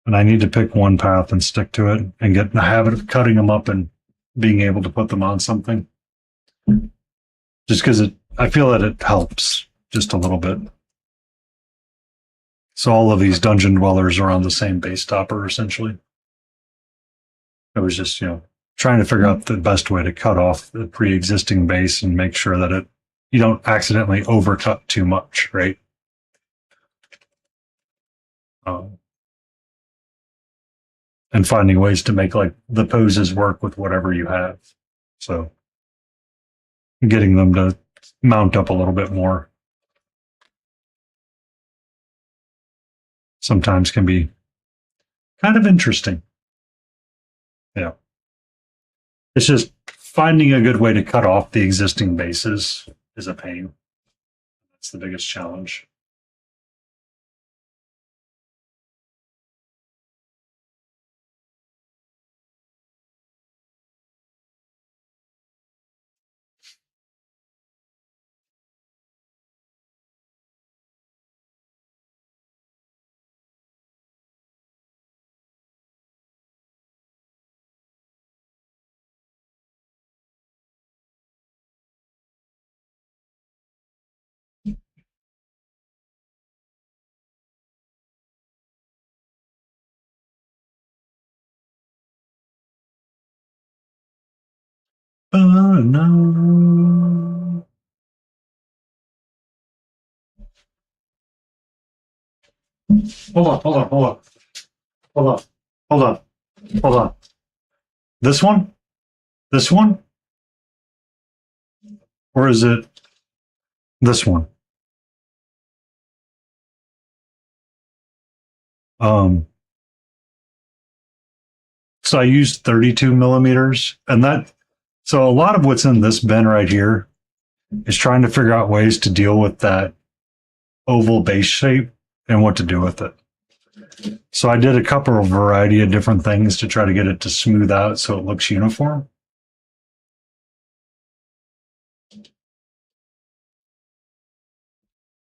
And I need to pick one path and stick to it and get in the habit of cutting them up and being able to put them on something. Just because I feel that it helps just a little bit. So all of these dungeon dwellers are on the same base topper, essentially. I was just, trying to figure out the best way to cut off the pre-existing base and make sure that you don't accidentally overcut too much, right? And finding ways to make like the poses work with whatever you have. So getting them to mount up a little bit more sometimes can be kind of interesting. Yeah. It's just finding a good way to cut off the existing bases is a pain. That's the biggest challenge. No. Hold on. This one? This one? Or is it this one? So I used 32 millimeters, and so a lot of what's in this bin right here is trying to figure out ways to deal with that oval base shape and what to do with it. So I did a couple of variety of different things to try to get it to smooth out so it looks uniform.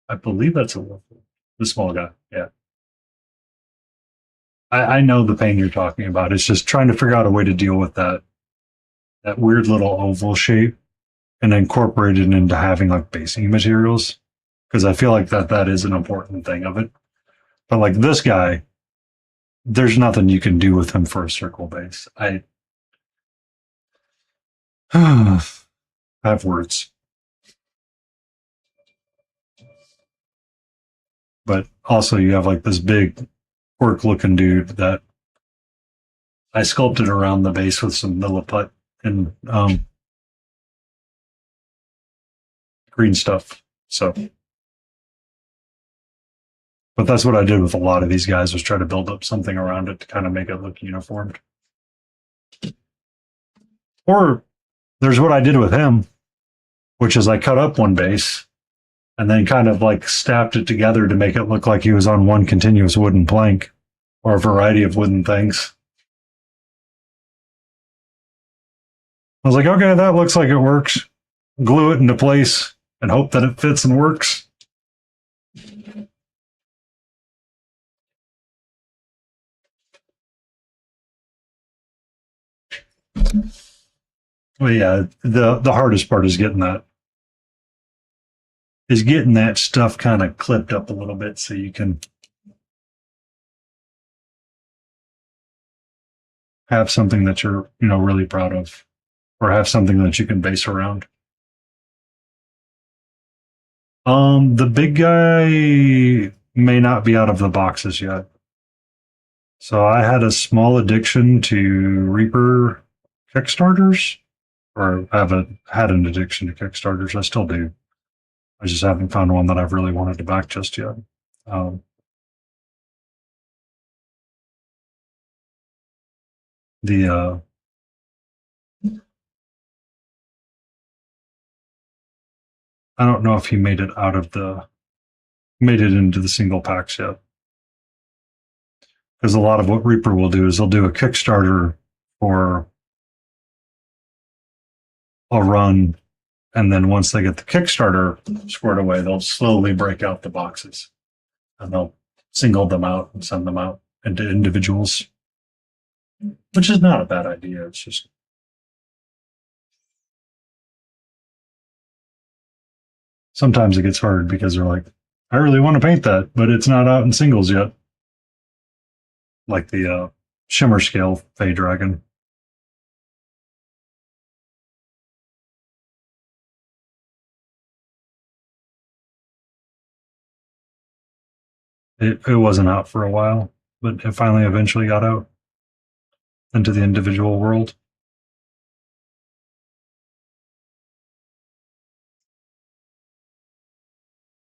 I believe that's the small guy. Yeah. I know the pain you're talking about. It's just trying to figure out a way to deal with that weird little oval shape and incorporate it into having like basing materials. Because I feel like that is an important thing of it. But like this guy, there's nothing you can do with him for a circle base. I have words. But also you have like this big orc looking dude that I sculpted around the base with some milliput and green stuff. So, but that's what I did with a lot of these guys, was try to build up something around it to kind of make it look uniformed. Or there's what I did with him, which is I cut up one base and then kind of like stacked it together to make it look like he was on one continuous wooden plank or a variety of wooden things. I was like, okay, that looks like it works. Glue it into place and hope that it fits and works. Well, yeah, the hardest part is getting that stuff kind of clipped up a little bit so you can have something that you're, really proud of, or have something that you can base around. The big guy may not be out of the boxes yet. So I had a small addiction to Reaper Kickstarters, or had an addiction to Kickstarters. I still do. I just haven't found one that I've really wanted to back just yet. I don't know if he made it into the single packs yet. Because a lot of what Reaper will do is they'll do a Kickstarter for a run, and then once they get the Kickstarter squared away, they'll slowly break out the boxes and they'll single them out and send them out into individuals, which is not a bad idea. It's just sometimes it gets hard because they're like, I really want to paint that, but it's not out in singles yet. Like the Shimmer Scale Fey Dragon. It wasn't out for a while, but it finally eventually got out into the individual world.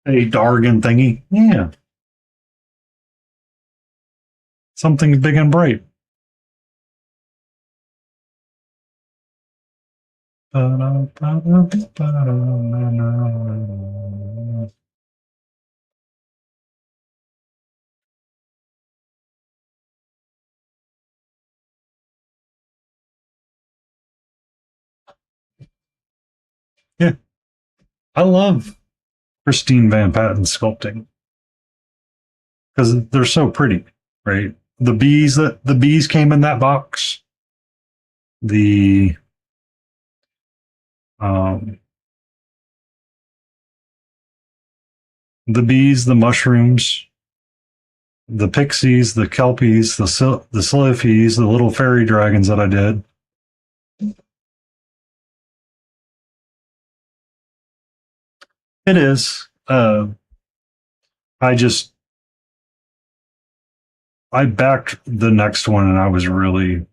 A Dargan thingy. Yeah. Something big and bright. Yeah. I love Christine Van Patten sculpting because they're so pretty, right? The bees came in that box. The bees, the mushrooms, the pixies, the kelpies, the sylphies, the little fairy dragons that I did. It is. I backed the next one and I was really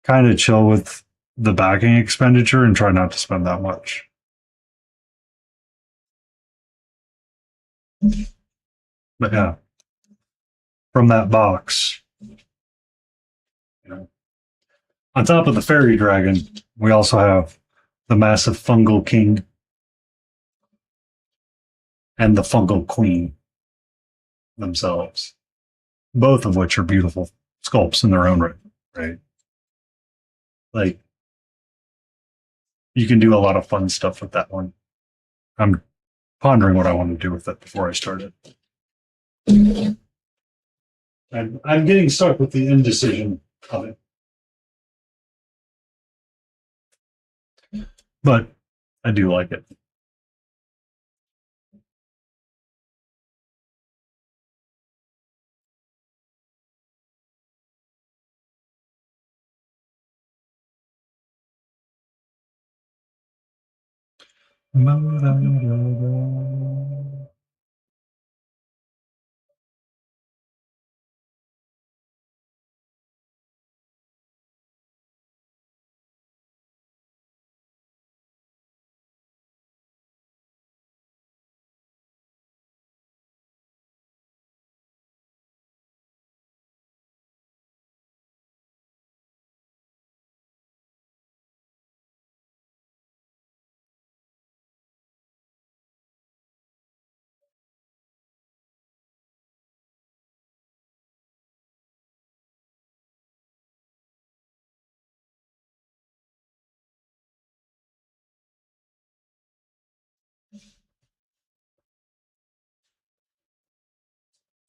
kind of chill with the backing expenditure and try not to spend that much. But yeah, from that box, on top of the fairy dragon, we also have the massive fungal king and the Fungal Queen themselves, both of which are beautiful sculpts in their own right. Right, like you can do a lot of fun stuff with that one. I'm pondering what I want to do with it before I start it. I'm getting stuck with the indecision of it, but I do like it.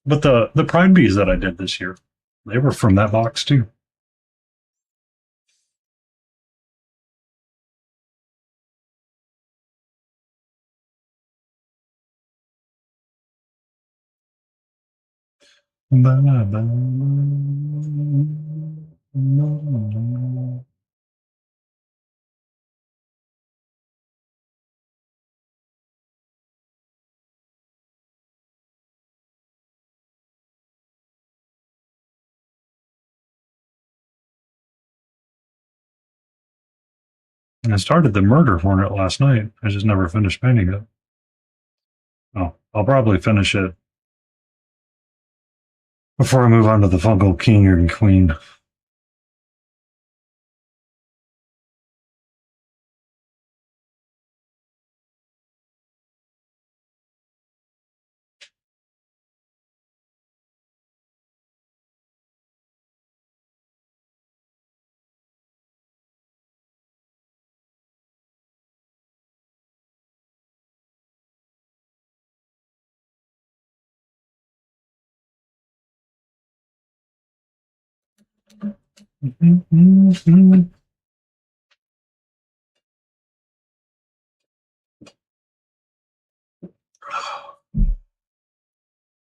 But the Pride Bees that I did this year, they were from that box too. And I started the Murder Hornet last night. I just never finished painting it. Oh, I'll probably finish it before I move on to the Fungal King and Queen.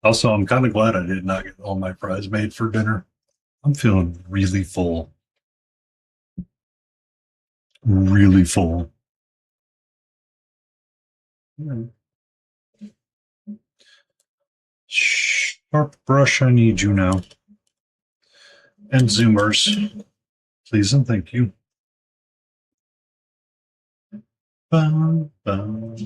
Also, I'm kind of glad I did not get all my fries made for dinner. I'm feeling really full. Really full. Sharp brush, I need you now. And zoomers, please and thank you. Bum, bum.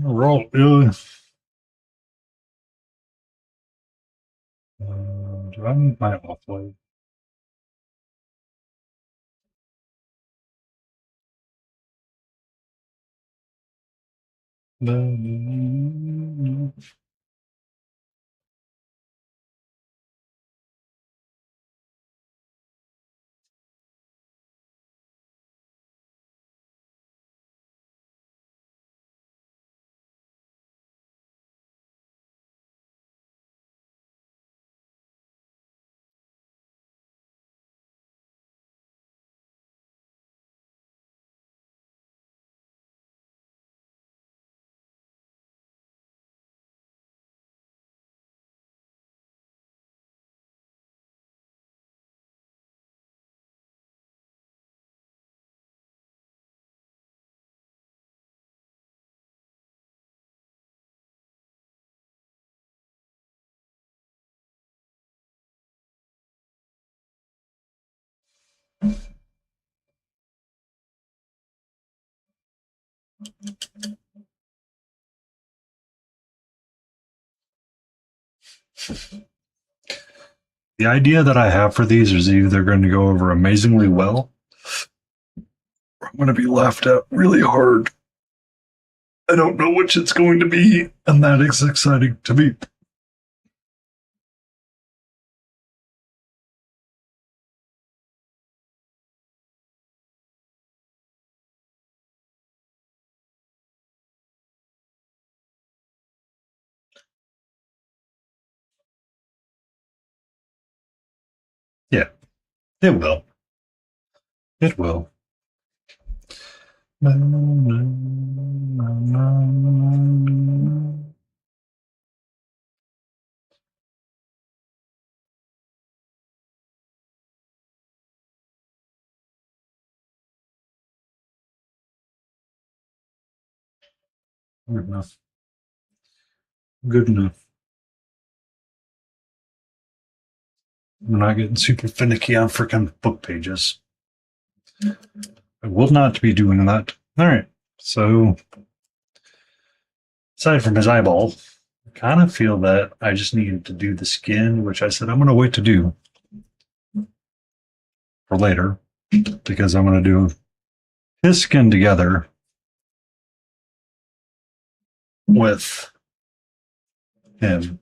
Roll. Do I need my off white? The idea that I have for these is either going to go over amazingly well, or I'm going to be laughed at really hard. I don't know which it's going to be, and that is exciting to me. Yeah, it will. It will. Good enough. Good enough. I'm not getting super finicky on freaking book pages. I will not be doing that. All right. So, aside from his eyeball, I kind of feel that I just needed to do the skin, which I said I'm going to wait to do for later because I'm going to do his skin together with him.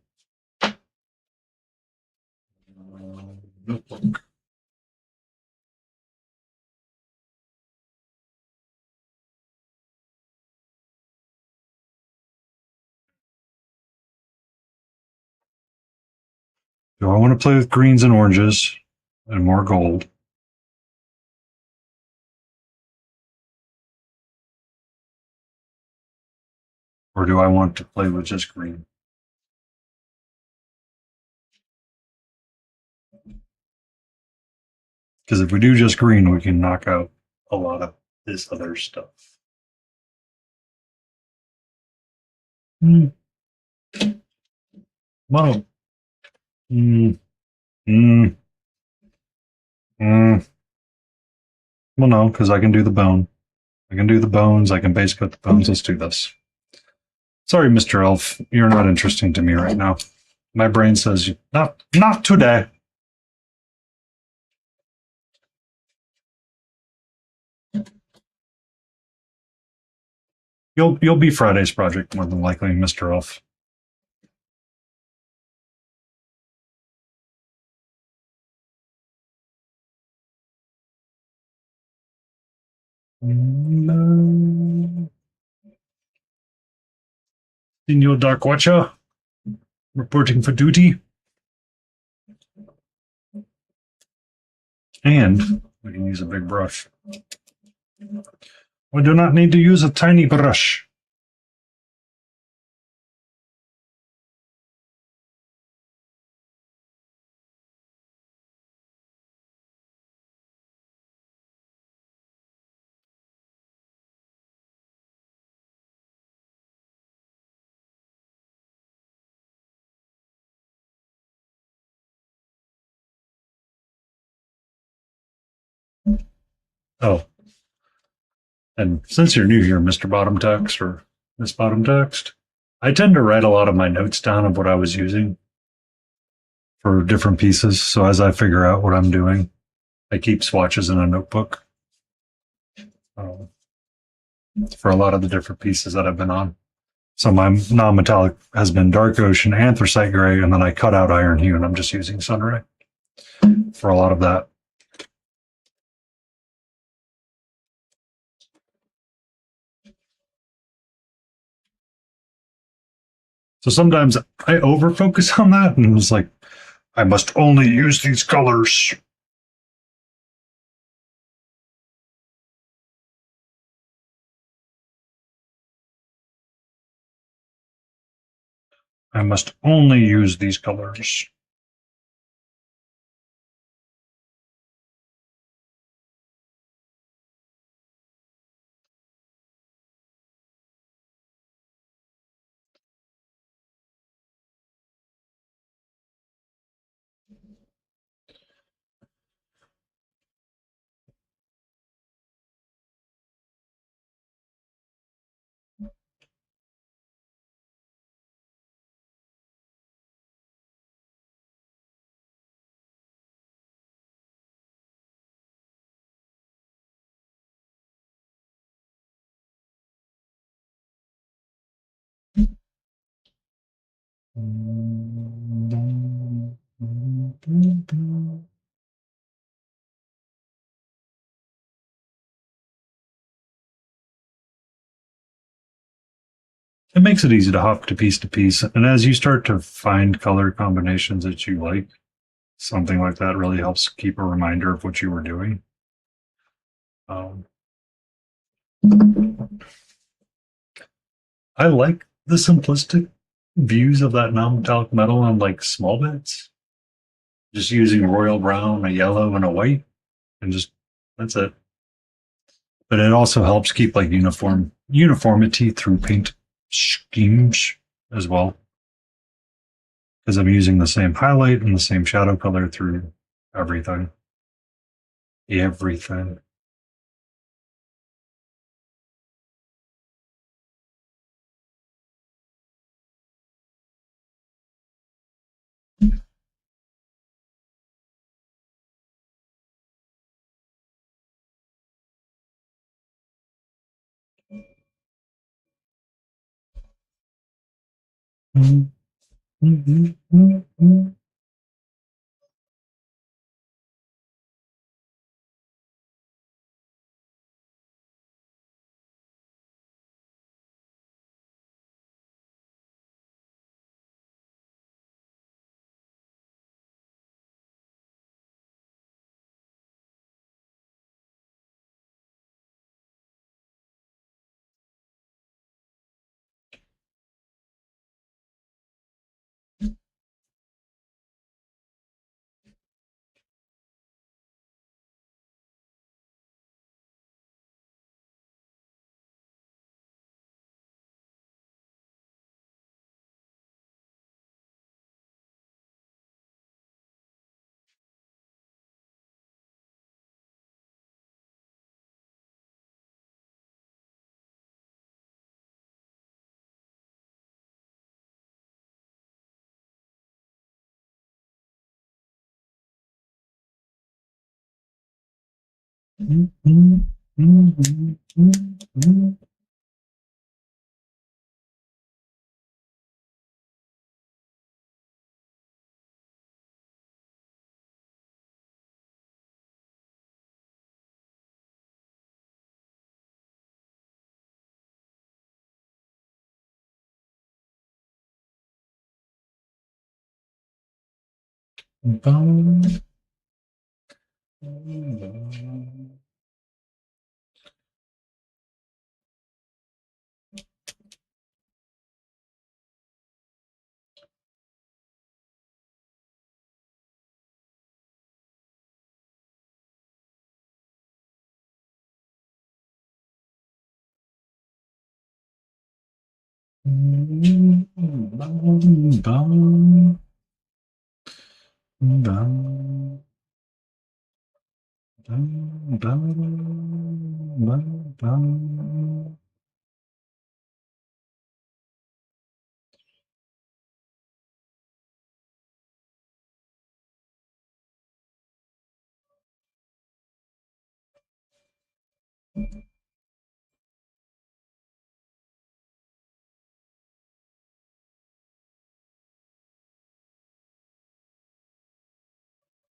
Notebook. Do I want to play with greens and oranges and more gold? Or do I want to play with just green? Because if we do just green, we can knock out a lot of this other stuff. Mm. Well, mm, mm, mm. Well, no, because I can do the bone. I can do the bones. I can base coat the bones. Let's do this. Sorry, Mr. Elf. You're not interesting to me right now. My brain says, not today. You'll be Friday's project more than likely, Mr. Elf. No. Senor Dark Watcher, reporting for duty. And we can use a big brush. We do not need to use a tiny brush. Oh, and since you're new here, Mr. Bottom Text or Miss Bottom Text, I tend to write a lot of my notes down of what I was using for different pieces. So as I figure out what I'm doing, I keep swatches in a notebook um, for a lot of the different pieces that I've been on. So my non-metallic has been dark ocean, anthracite gray, and then I cut out iron hue, and I'm just using sunray for a lot of that. So sometimes I over focus on that and was like, I must only use these colors. I must only use these colors. It makes it easy to hop to piece. And as you start to find color combinations that you like, something like that really helps keep a reminder of what you were doing. Um, I like the simplistic views of that non-metallic metal on like small bits. Just using royal brown, a yellow, and a white, and just that's it. But it also helps keep like uniformity through paint schemes as well, because I'm using the same highlight and the same shadow color through everything. Everything.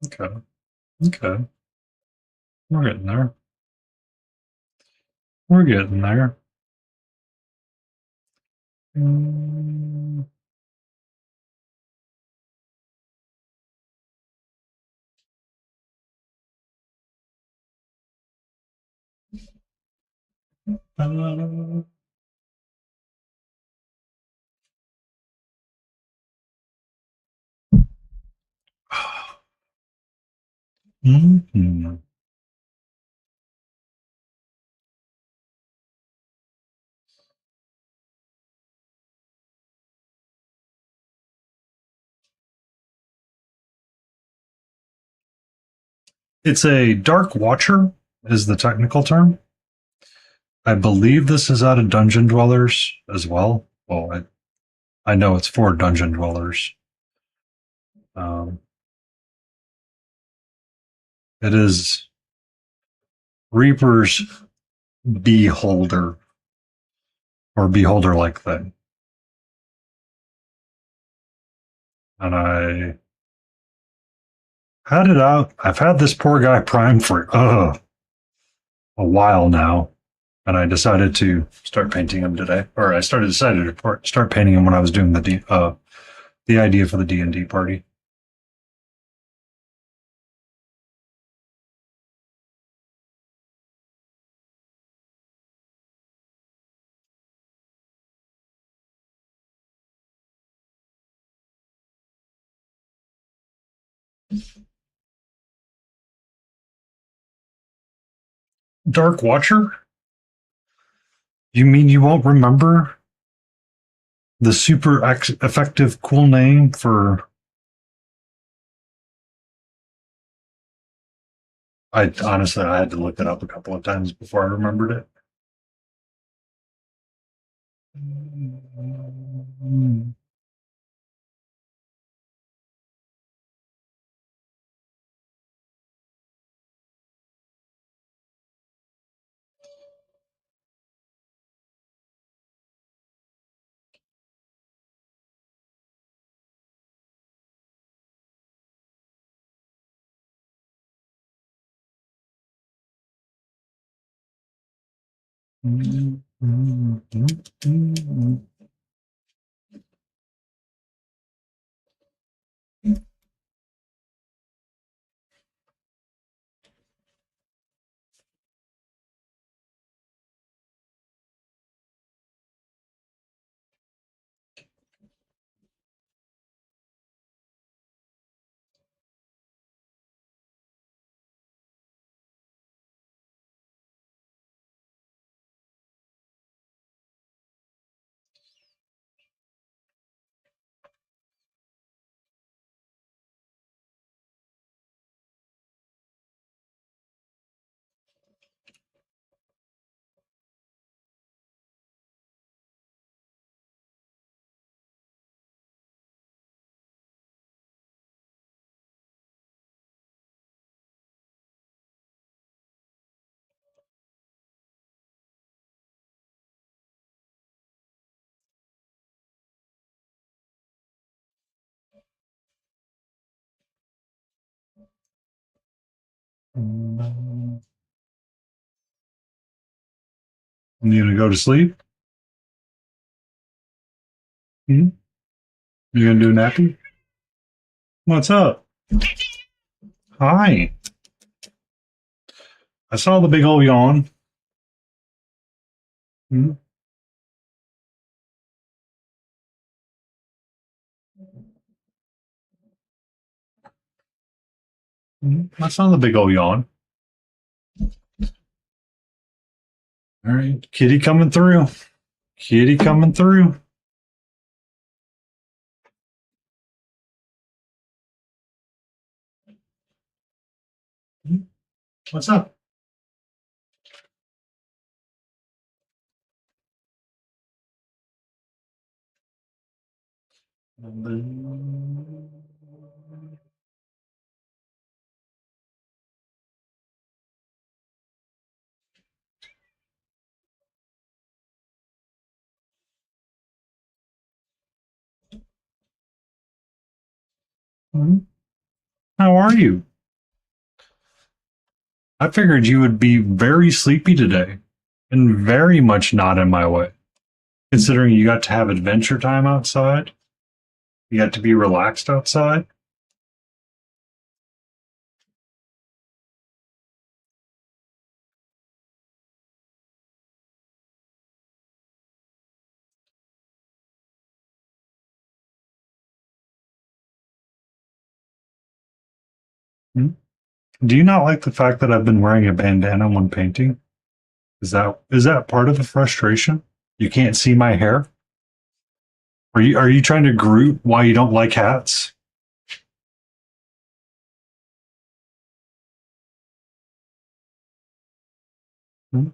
Okay. Okay. We're getting there. We're getting there. Mhm. It's a Dark Watcher, is the technical term. I believe this is out of Dungeon Dwellers as well. Well, I know it's for Dungeon Dwellers. Um, it is Reaper's Beholder or Beholder like thing. and I had it out. I've had this poor guy primed for a while now, and I decided to start painting him today. Or I decided to start painting him when I was doing the idea for the D&D party. Dark Watcher? You mean you won't remember the super effective cool name for? I honestly I had to look it up a couple of times before I remembered it. You gonna go to sleep? Hmm? You gonna do a nappy? What's up? Hi. I saw the big old yawn. Hmm? Hmm? I saw the big old yawn. All right, kitty coming through. Kitty coming through. Hmm? What's up? Hmm? How are you? I figured you would be very sleepy today and very much not in my way, considering you got to have adventure time outside. You got to be relaxed outside. Hmm? Do you not like the fact that I've been wearing a bandana when painting? Is that part of the frustration? You can't see my hair? Are you trying to Groot why you don't like hats? Hmm?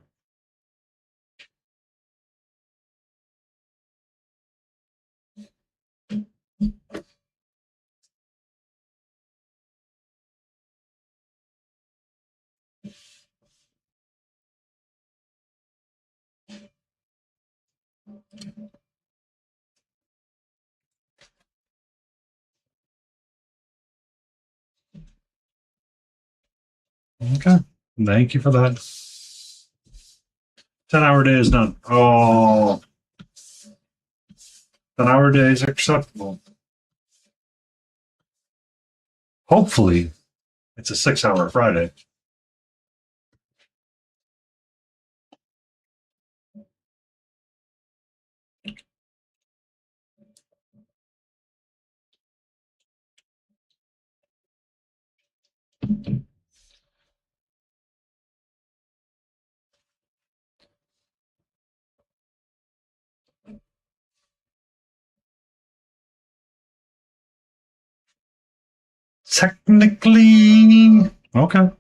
Okay. Thank you for that. 10-hour day is done. Oh, 10-hour day is acceptable. Hopefully, it's a 6-hour Friday. Technically, okay.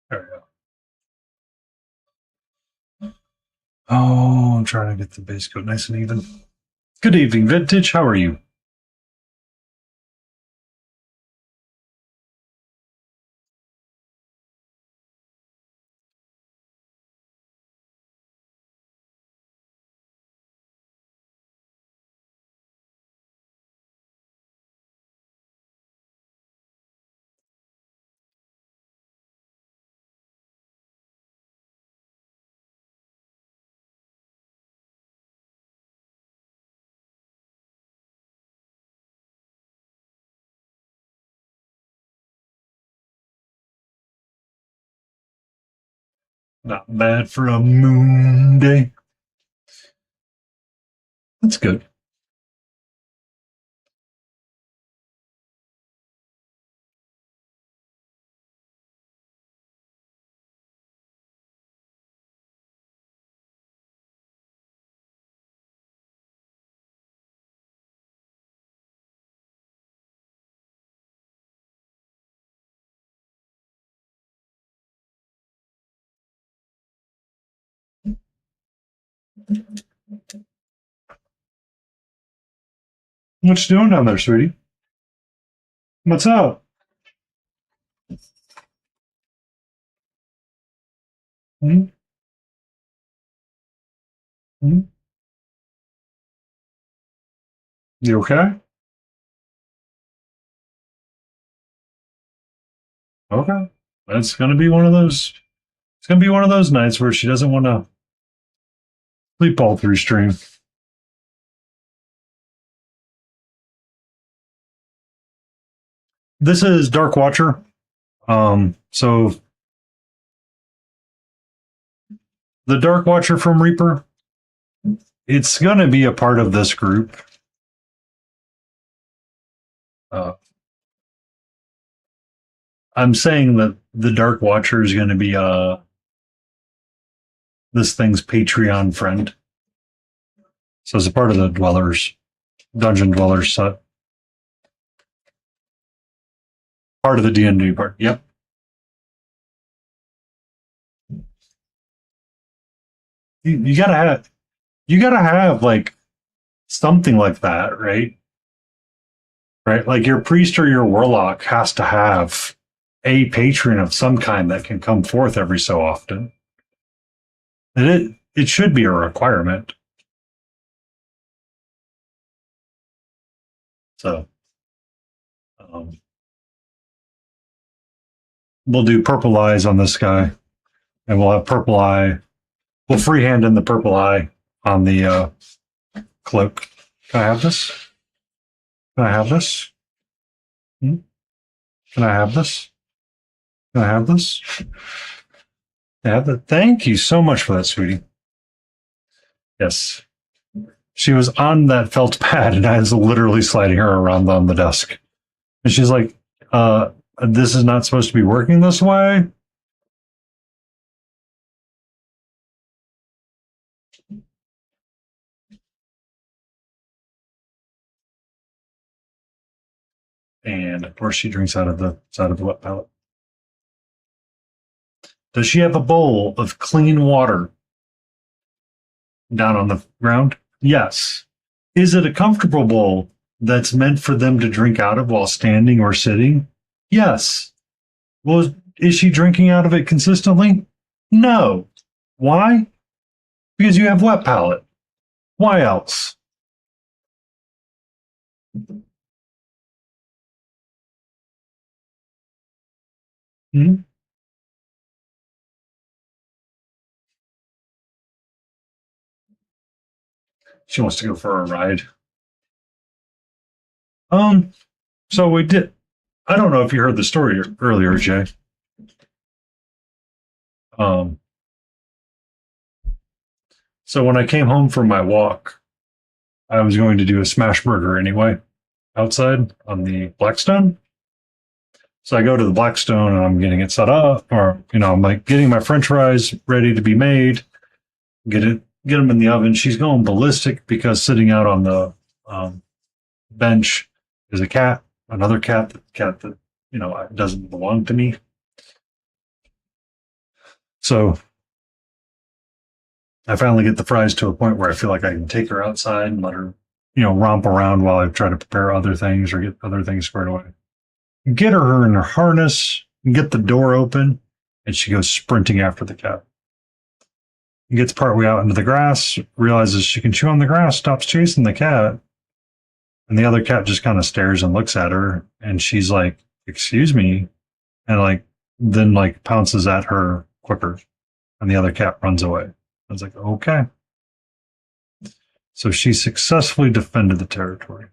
There we go. Oh, I'm trying to get the base coat nice and even. Good evening, Vintage. How are you? Not bad for a moon day. That's good. What you doing down there, sweetie? What's up? Hmm? Hmm? You okay? Okay. It's gonna be one of those. It's gonna be one of those nights where she doesn't want to sleep all through stream. This is Dark Watcher. So the Dark Watcher from Reaper, it's gonna be a part of this group. Uh, I'm saying that the Dark Watcher is gonna be this thing's Patreon friend. So it's a part of the Dungeon Dwellers set. Part of the D&D part. Yep. You gotta have like something like that, right? Right? Like your priest or your warlock has to have a patron of some kind that can come forth every so often. And it should be a requirement. So um, we'll do purple eyes on this guy, and we'll have purple eye. We'll freehand in the purple eye on the cloak. Can I have this? Can I have this? Hmm? Can I have this? Can I have this? Thank you so much for that, sweetie. Yes. she was on that felt pad, and I was literally sliding her around on the desk. And she's like, this is not supposed to be working this way. And of course, she drinks out of the side of the wet pallet. Does she have a bowl of clean water down on the ground? Yes. Is it a comfortable bowl that's meant for them to drink out of while standing or sitting? Yes. Well, is she drinking out of it consistently? No. Why? Because you have wet palate. Why else? Hmm? She wants to go for a ride. Um, so we did. I don't know if you heard the story earlier, Jay. Um, so when I came home from my walk, I was going to do a smash burger anyway, outside on the Blackstone. So I go to the Blackstone and I'm getting it set up, or I'm like getting my French fries ready to be made. Get them in the oven. She's going ballistic because sitting out on the bench is a cat, another cat that doesn't belong to me. So I finally get the fries to a point where I feel like I can take her outside and let her, romp around while I try to prepare other things or get other things squared away. Get her in her harness, get the door open, and she goes sprinting after the cat. Gets partway out into the grass, realizes she can chew on the grass, stops chasing the cat, and the other cat just kind of stares and looks at her, and she's like, "Excuse me," and then pounces at her quicker, and the other cat runs away. I was like, okay. So she successfully defended the territory.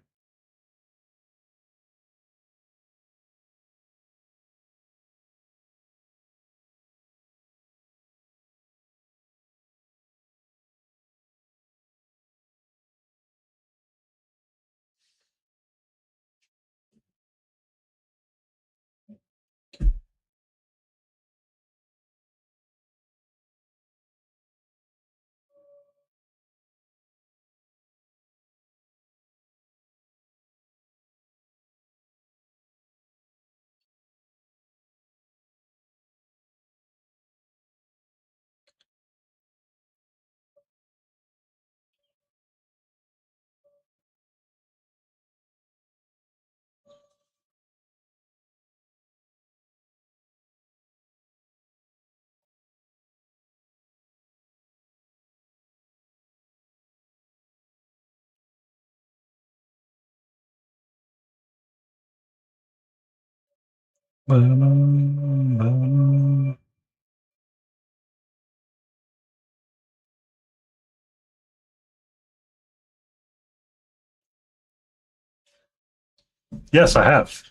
Yes, I have.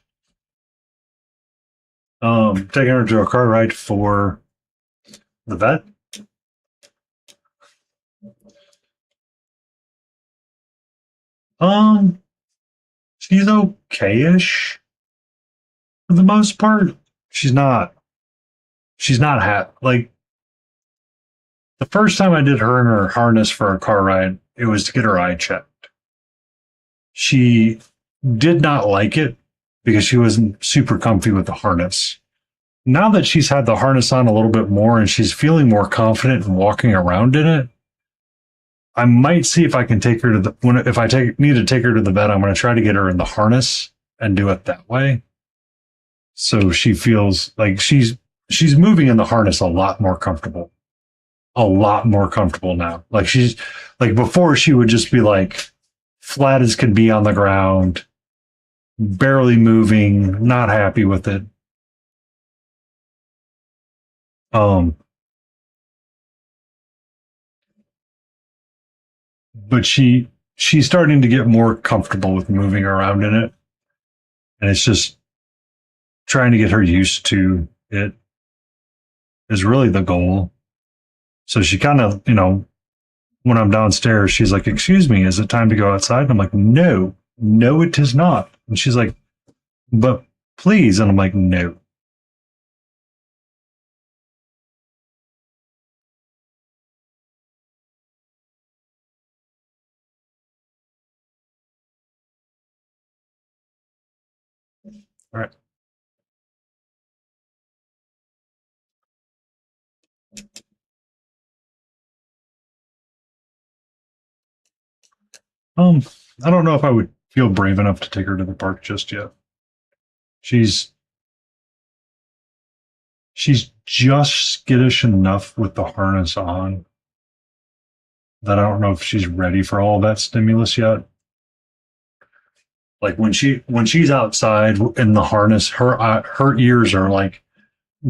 Taking her to a car ride for the vet. Um, she's okay-ish for the most part. She's not. She's not like the first time I did her in her harness for a car ride. It was to get her eye checked. She did not like it because she wasn't super comfy with the harness. Now that she's had the harness on a little bit more and she's feeling more confident in walking around in it, I might see if I can take her to if I need to take her to the vet, I'm going to try to get her in the harness and do it that way. So she feels like she's moving in the harness a lot more comfortable now. Like she's like before she would just be like flat as could be on the ground, barely moving, not happy with it. But she's starting to get more comfortable with moving around in it. And it's just trying to get her used to it is really the goal. So she kind of, when I'm downstairs, she's like, "Excuse me, is it time to go outside?" And I'm like, "No, no, it is not." And she's like, "But please." And I'm like, "No." All right. Um, I don't know if I would feel brave enough to take her to the park just yet. She's she's just skittish enough with the harness on that I don't know if she's ready for all that stimulus yet. Like when she's outside in the harness, her ears are like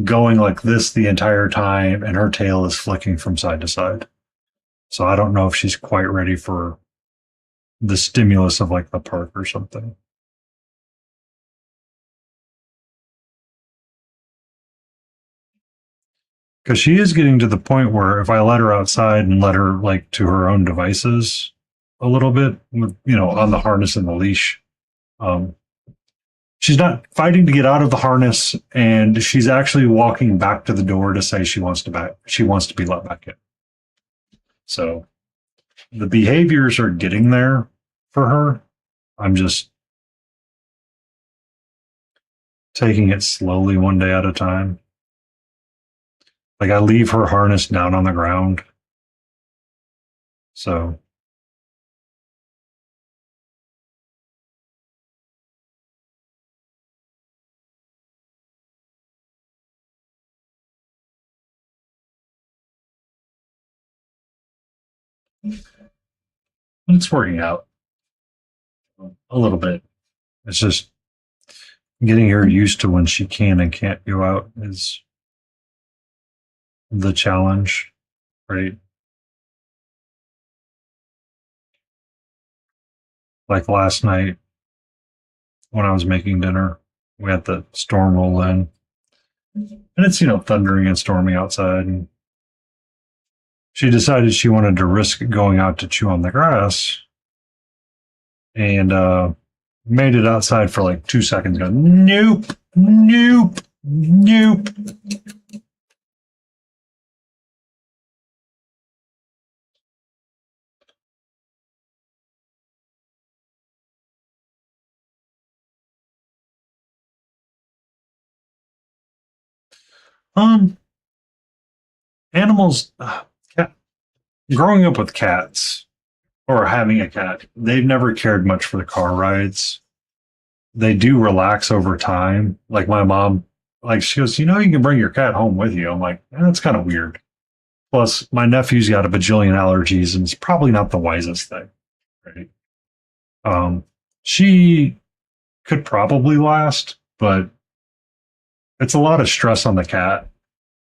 going like this the entire time, and her tail is flicking from side to side. So I don't know if she's quite ready for the stimulus of like the park or something. Because she is getting to the point where if I let her outside and let her like to her own devices a little bit, with on the harness and the leash, um, she's not fighting to get out of the harness, and she's actually walking back to the door to say she wants to be let back in. So the behaviors are getting there for her. I'm just taking it slowly one day at a time. Like I leave her harness down on the ground. So it's working out a little bit. It's just getting her used to when she can and can't go out is the challenge, right? Like last night when I was making dinner, we had the storm roll in, and it's thundering and stormy outside, and she decided she wanted to risk going out to chew on the grass, and made it outside for like 2 seconds. Go, nope, nope, nope. Um, Animals. Cat, growing up with cats or having a cat, they've never cared much for the car rides. They do relax over time. Like my mom, like she goes, you can bring your cat home with you. I'm like, that's kind of weird. Plus, my nephew's got a bajillion allergies, and it's probably not the wisest thing, right? Um, she could probably last, but it's a lot of stress on the cat.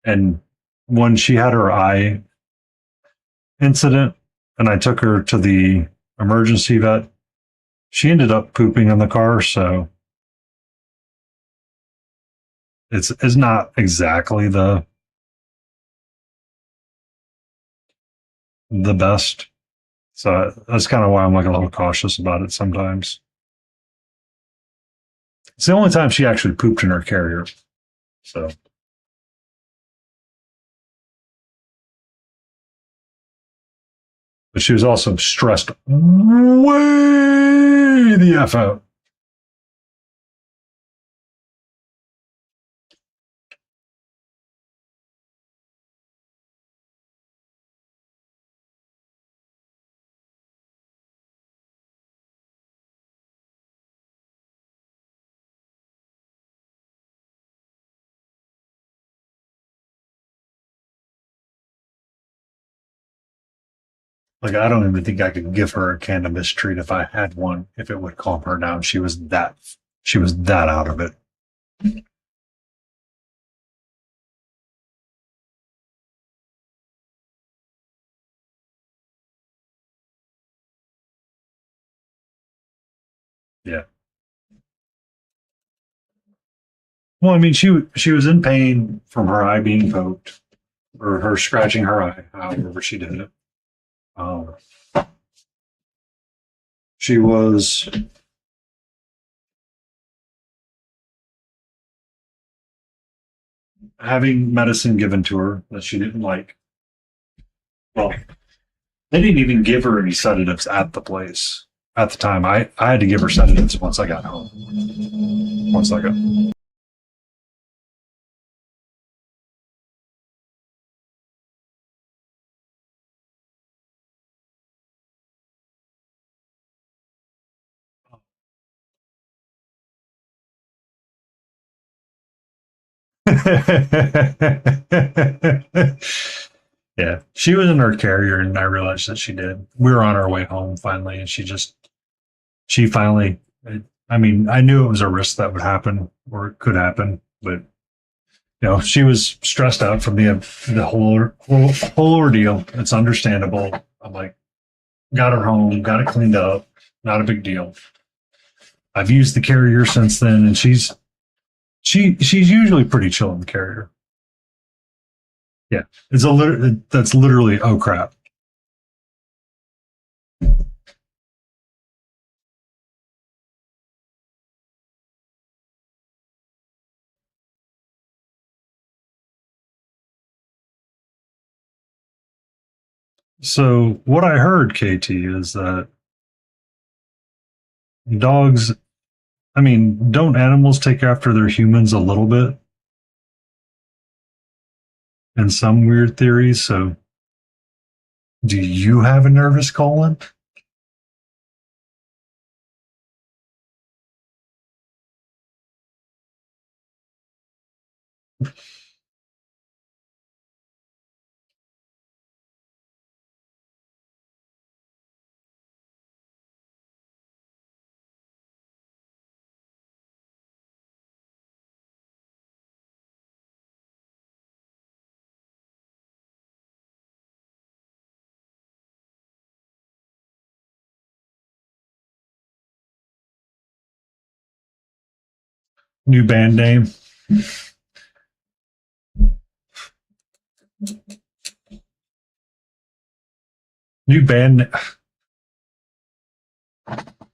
And when she had her eye incident, and I took her to the emergency vet, she ended up pooping in the car. So it's not exactly the best. So that's kind of why I'm like a little cautious about it sometimes. It's the only time she actually pooped in her carrier. So, but she was also stressed way the F out. Like, I don't even think I could give her a cannabis treat if I had one, if it would calm her down. She was that out of it. Yeah. Well, I mean, she was in pain from her eye being poked or her scratching her eye, however she did it. Um, she was having medicine given to her that she didn't like. Well, they didn't even give her any sedatives at the place at the time. I had to give her sedatives once I got home. Once I got yeah, she was in her carrier, and I realized that she did. We were on our way home finally, and she finally. I mean, I knew it was a risk that would happen or it could happen, but she was stressed out from the whole ordeal. It's understandable. I'm like, got her home, got it cleaned up, not a big deal. I've used the carrier since then, and she's usually pretty chill in the carrier. Yeah, that's literally oh crap. So what I heard, KT, is that dogs. I mean, don't animals take after their humans a little bit in some weird theories? So do you have a nervous colon? New band name. New band.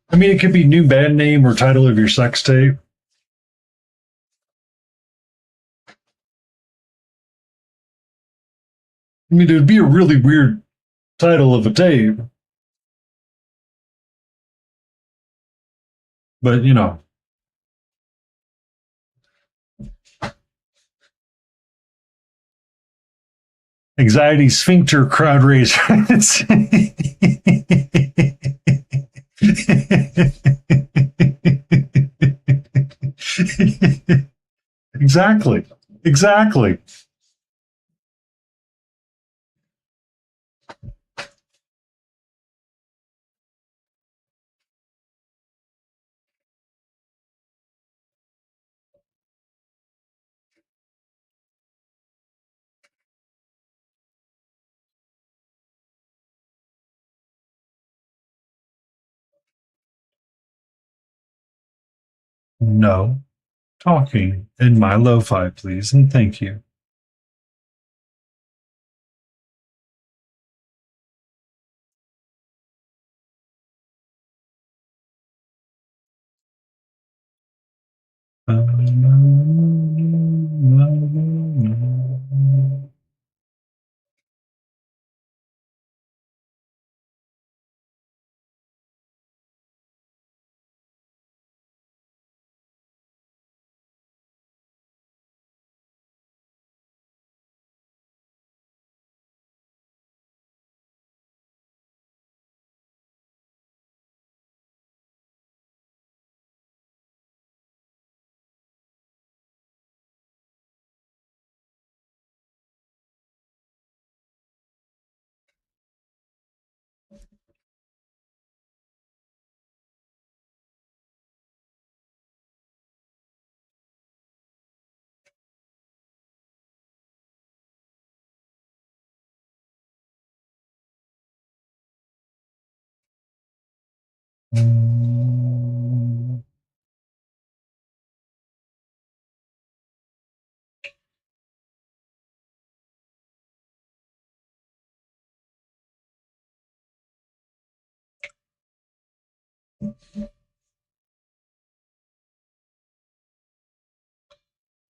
I mean, it could be new band name or title of your sex tape. I mean, it would be a really weird title of a tape, but anxiety sphincter crowd raiser. Exactly. Exactly. No talking in my lo-fi, please, and thank you.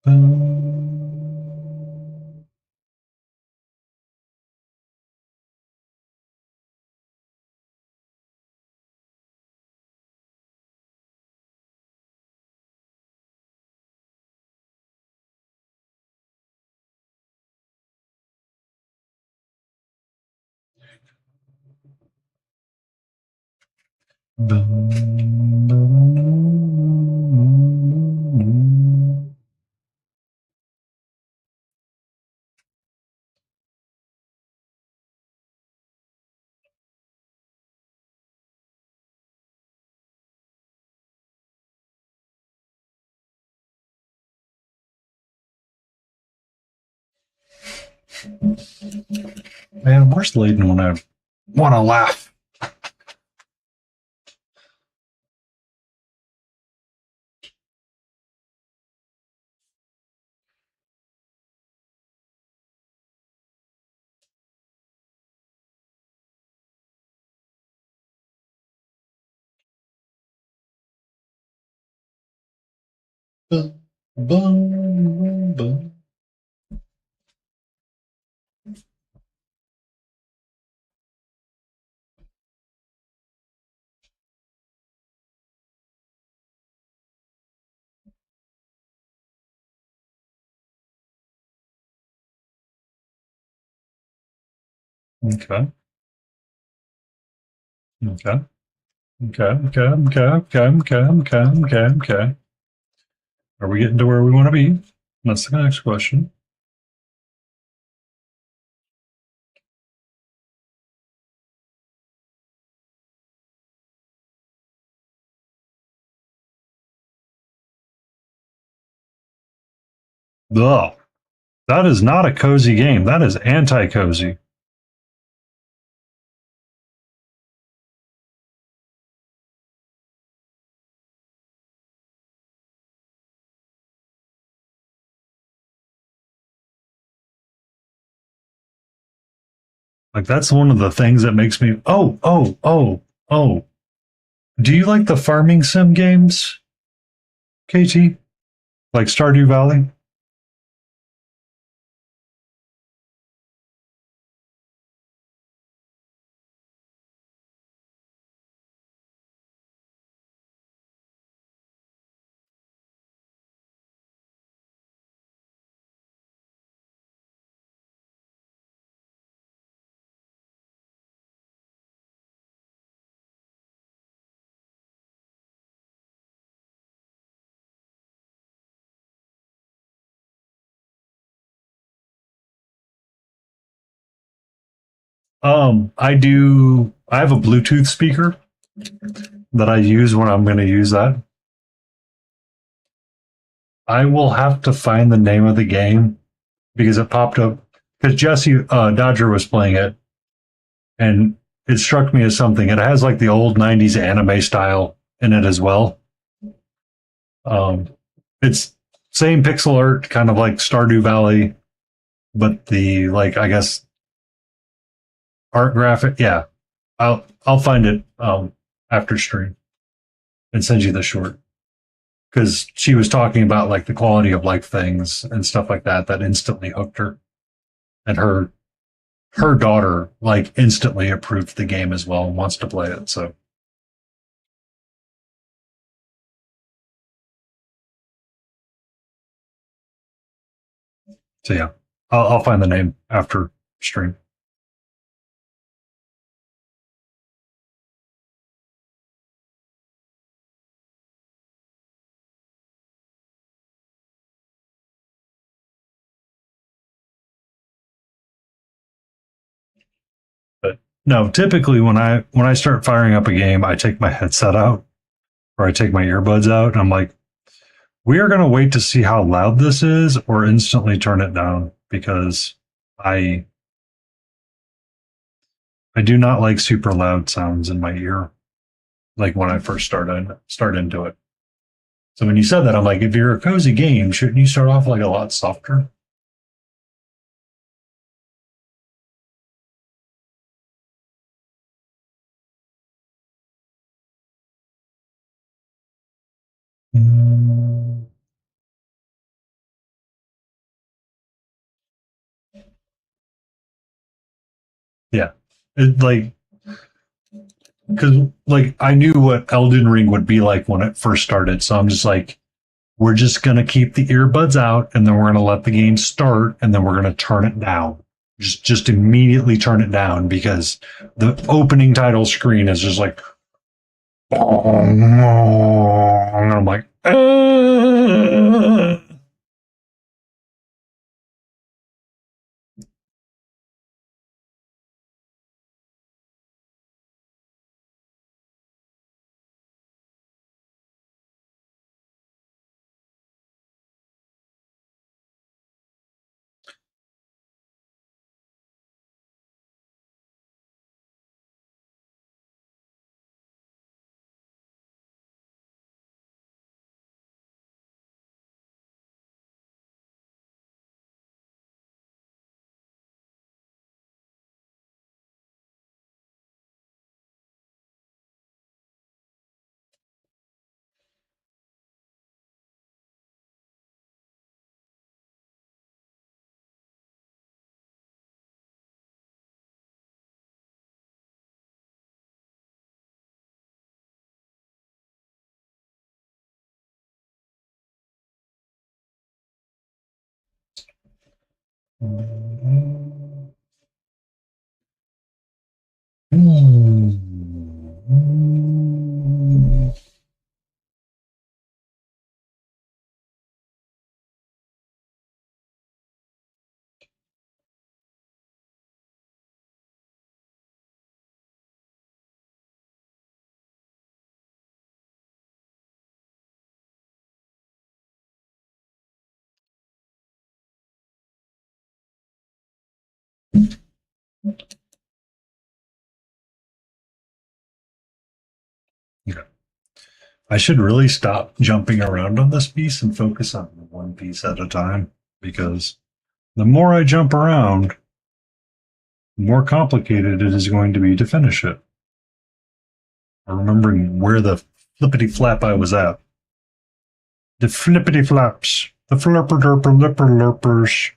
Man, where's Layden when I want to laugh? Boom, boom, boom. Okay. Okay. Okay. Okay. Okay. Okay. Okay. Okay. Okay. Okay. Are we getting to where we want to be? That's the next question. Ugh. That is not a cozy game. That is anti-cozy. Like that's one of the things that makes me oh. Do you like the farming sim games, KT? Like Stardew Valley? I do. I have a Bluetooth speaker that I use when I'm going to use that. I will have to find the name of the game because it popped up because Jesse Dodger was playing it, and it struck me as something. It has like the old '90s anime style in it as well. Um, it's same pixel art, kind of like Stardew Valley, but the like I guess art graphic. Yeah, I'll find it after stream and send you the short because she was talking about like the quality of life things and stuff like that that instantly hooked her, and her daughter like instantly approved the game as well and wants to play it. So yeah, I'll find the name after stream. But no, typically when I start firing up a game, I take my headset out or I take my earbuds out, and I'm like, we are going to wait to see how loud this is, or instantly turn it down because I I do not like super loud sounds in my ear. Like when I first start into it. So when you said that, I'm like, if you're a cozy game, shouldn't you start off like a lot softer? Mm, Yeah. It, like, because like I knew what Elden Ring would be like when it first started, so I'm just like, we're just gonna keep the earbuds out, and then we're gonna let the game start, and then we're gonna turn it down. Just immediately turn it down because the opening title screen is just like, and I'm like, I should really stop jumping around on this piece and focus on one piece at a time because the more I jump around, the more complicated it is going to be to finish it. Or remembering where the flippity flap I was at. The flippity flaps. The flipper derper lipper lurpers.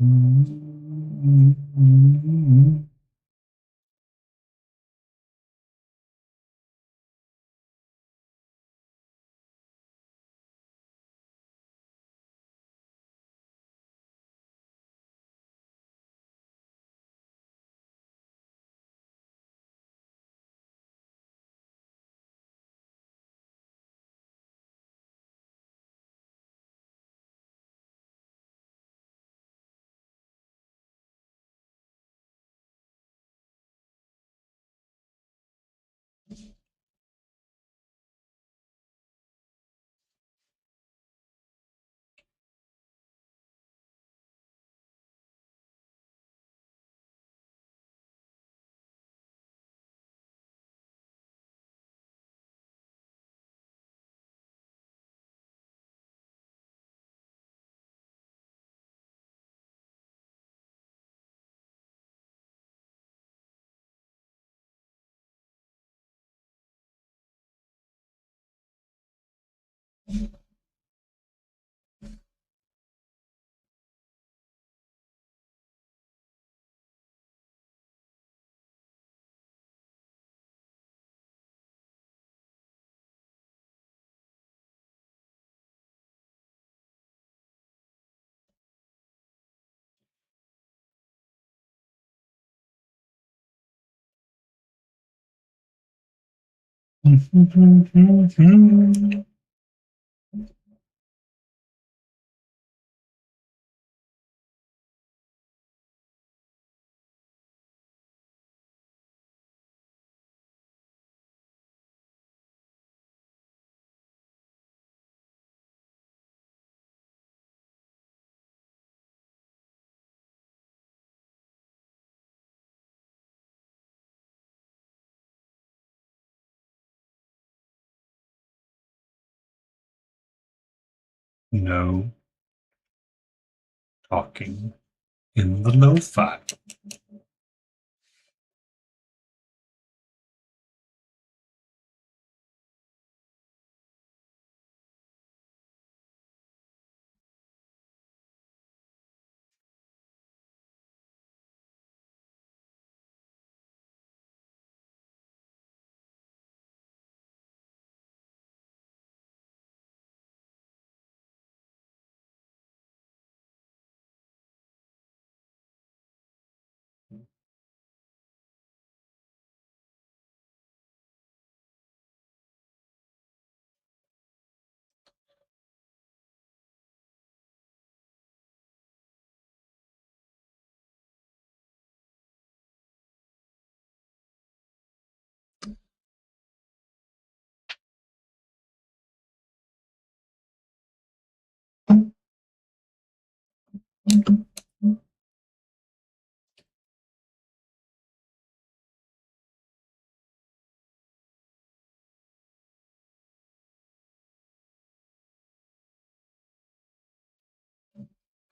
No talking in the lo-fi.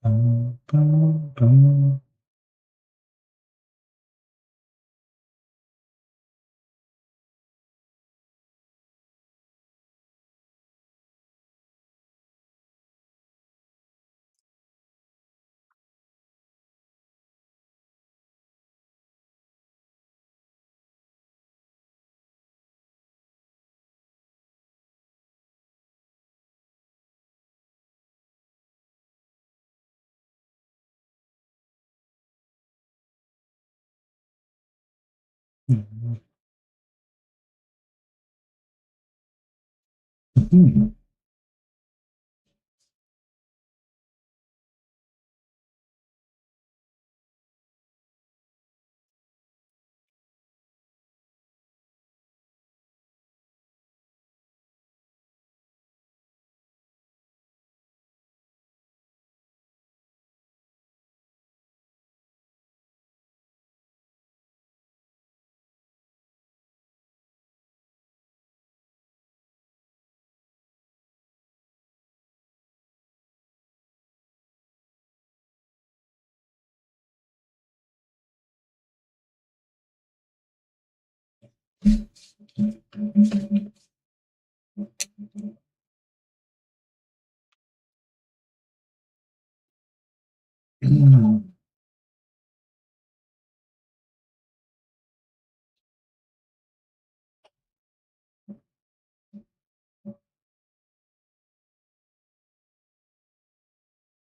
Bum, bum, bum. Mhm. Mm.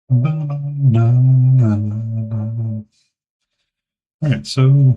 All right, so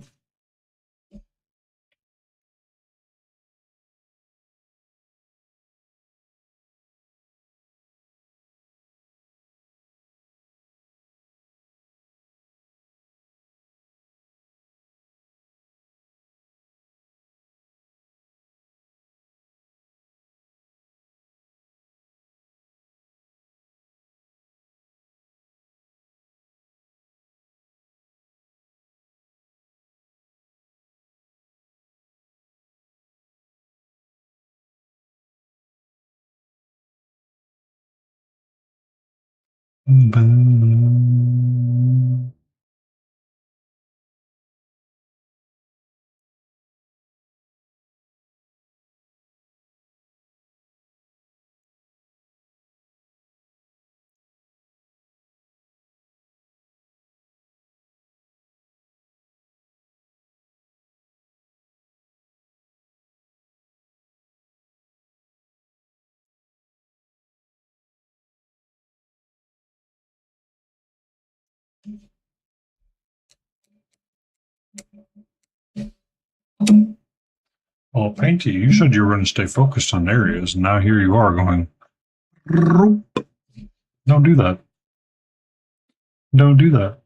well, Painty, you said you were going to stay focused on areas, and now here you are going. Don't do that. Don't do that.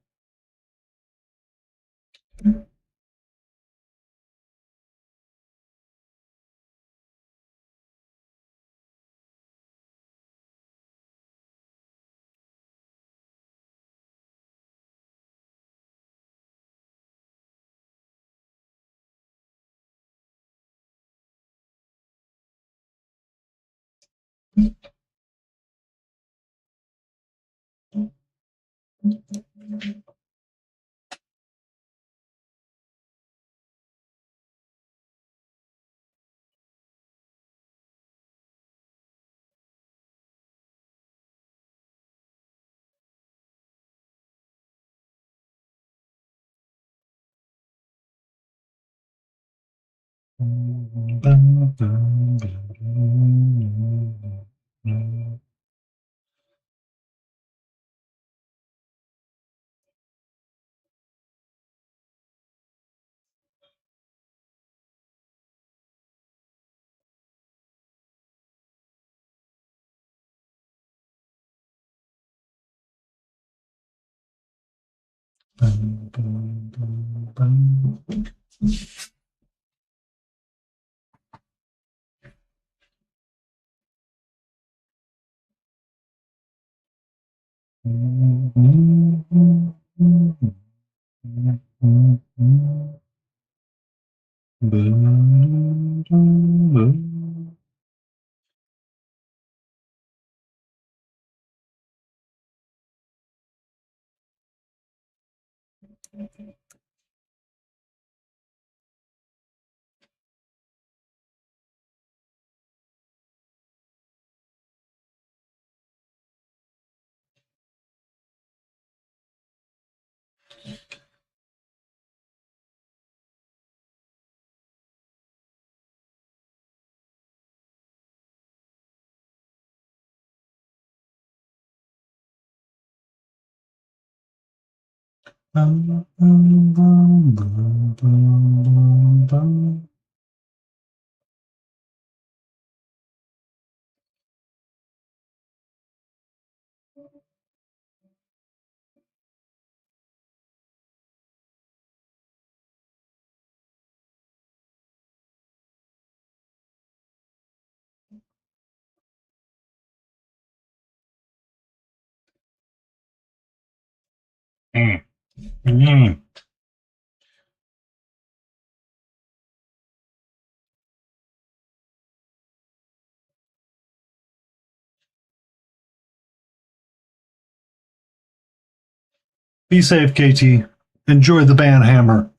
Be safe, KT. Enjoy the band hammer.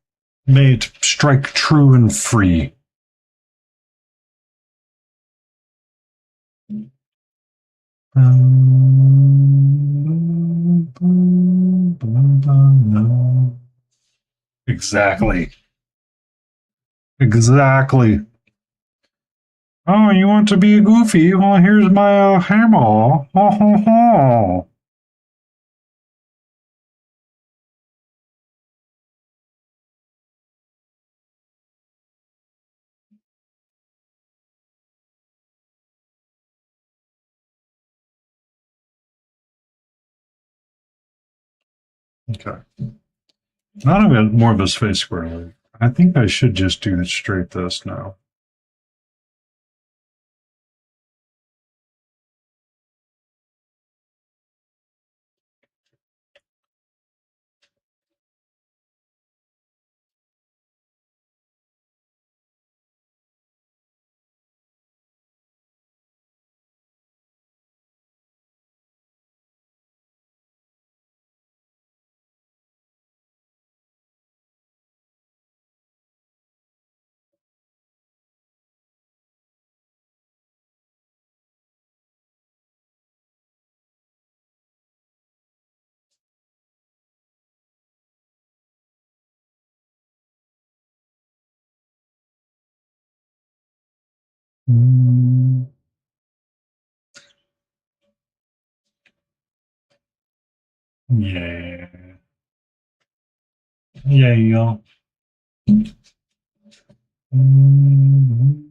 May it strike true and free. Exactly. Exactly. Oh, you want to be a goofy? Well, here's my hammer. Ho, ho, ho. Okay. Now I've got more of a space squarely. I think I should just do straight this now. Mm, yeah. Yeah, you go. Mm,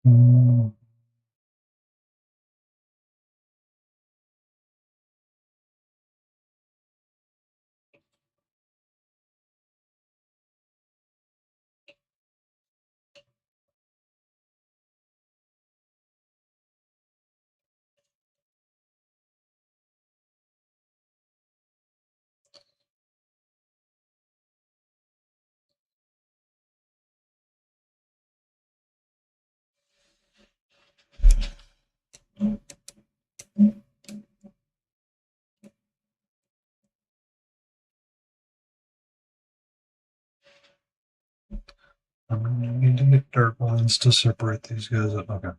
mm, I'm going to get dirt lines to separate these guys up. Okay.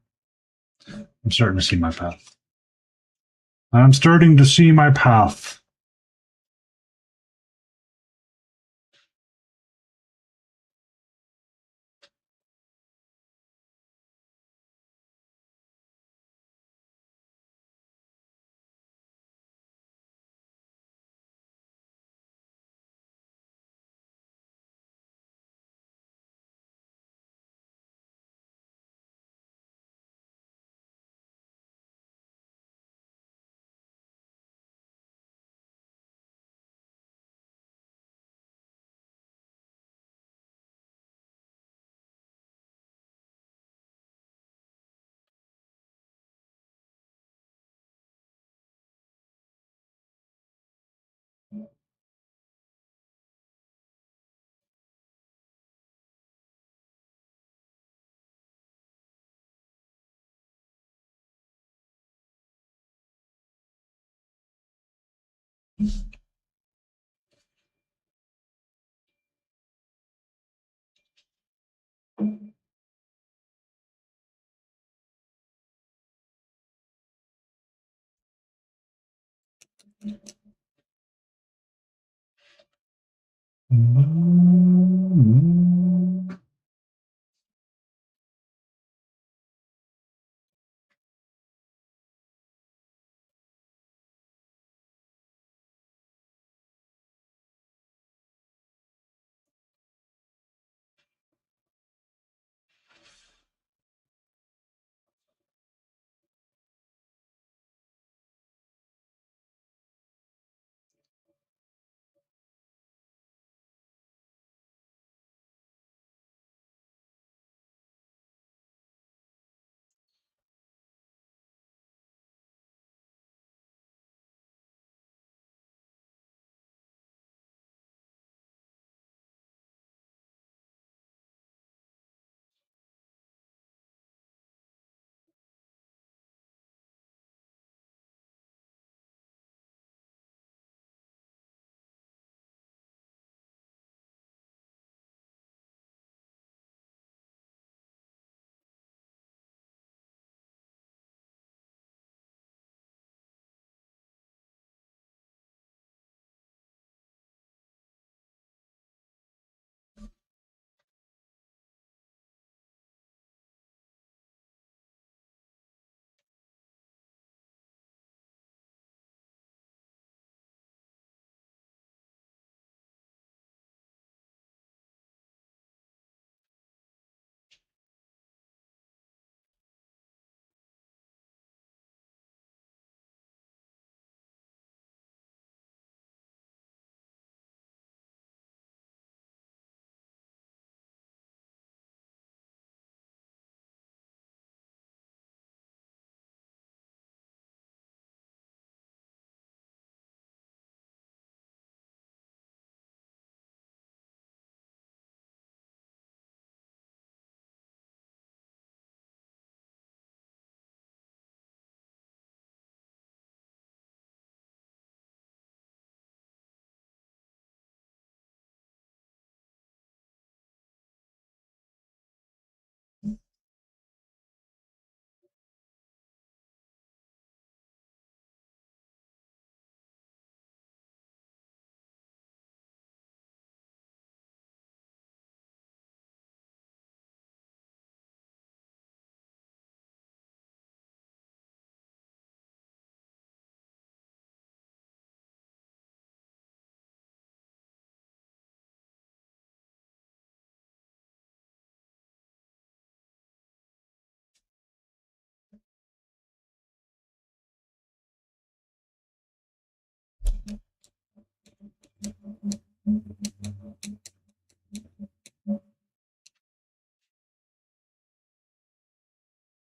I'm starting to see my path. I'm starting to see my path. Mm,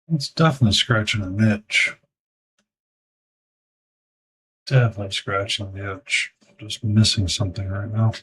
It's definitely scratching an itch. Definitely scratching the itch. Just missing something right now.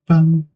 Bum.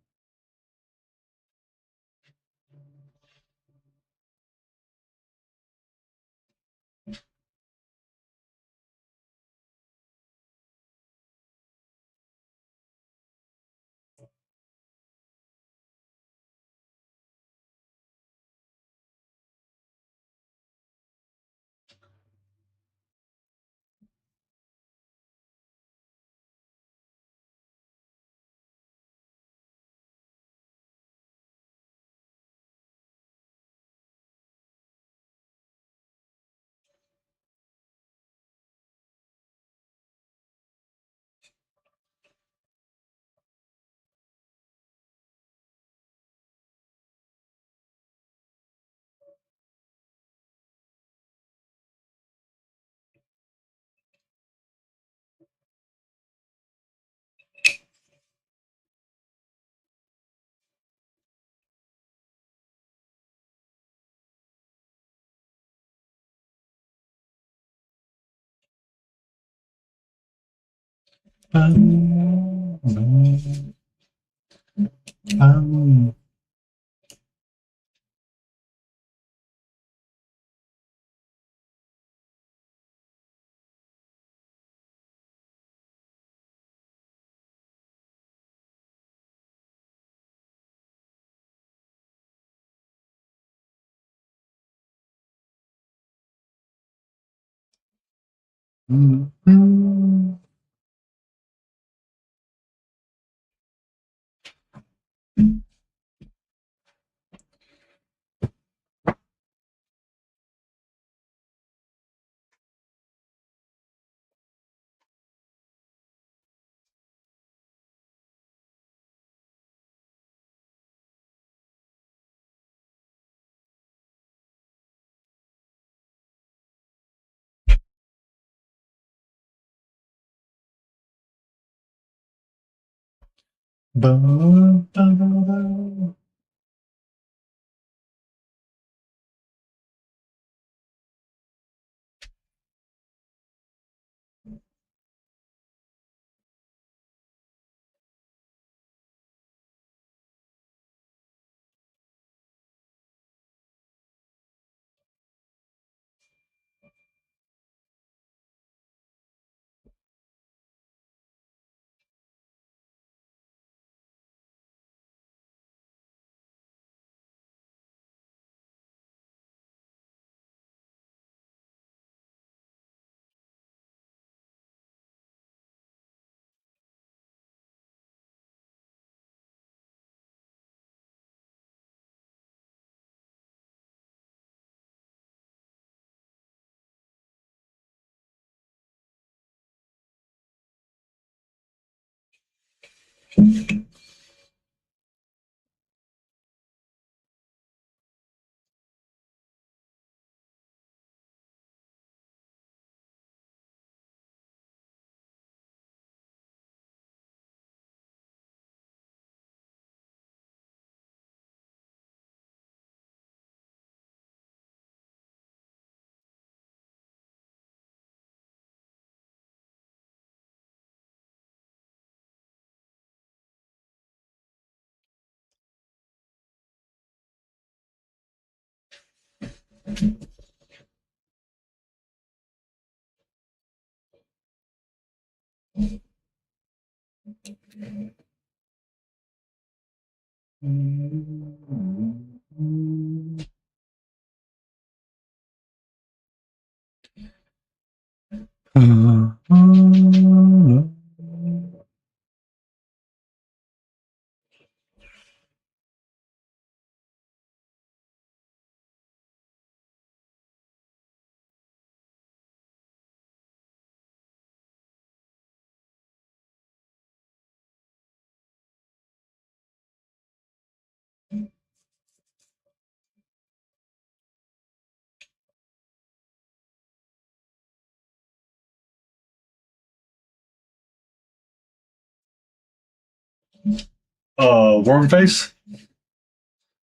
Worm face,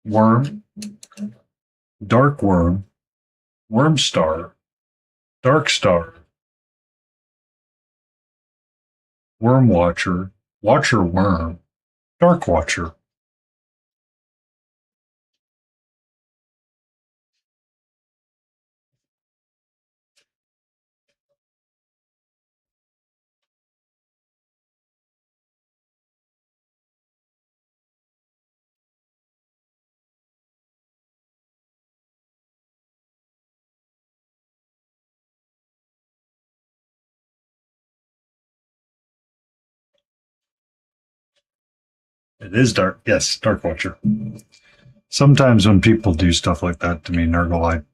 worm, dark worm, worm star, dark star, worm watcher, watcher worm, dark watcher. It is dark. Yes, dark watcher. Sometimes when people do stuff like that to me, Nurgle,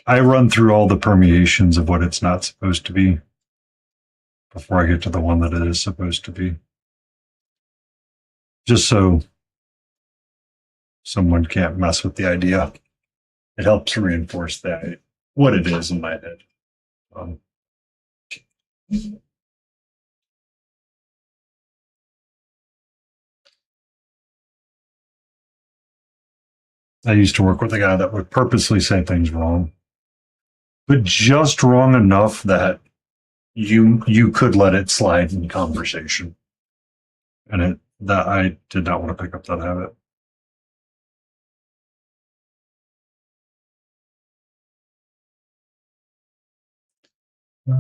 I run through all the permeations of what it's not supposed to be before I get to the one that it is supposed to be. Just so someone can't mess with the idea. It helps reinforce that what it is in my head. Um, I used to work with a guy that would purposely say things wrong, but just wrong enough that you could let it slide in conversation, and it that I did not want to pick up that habit. I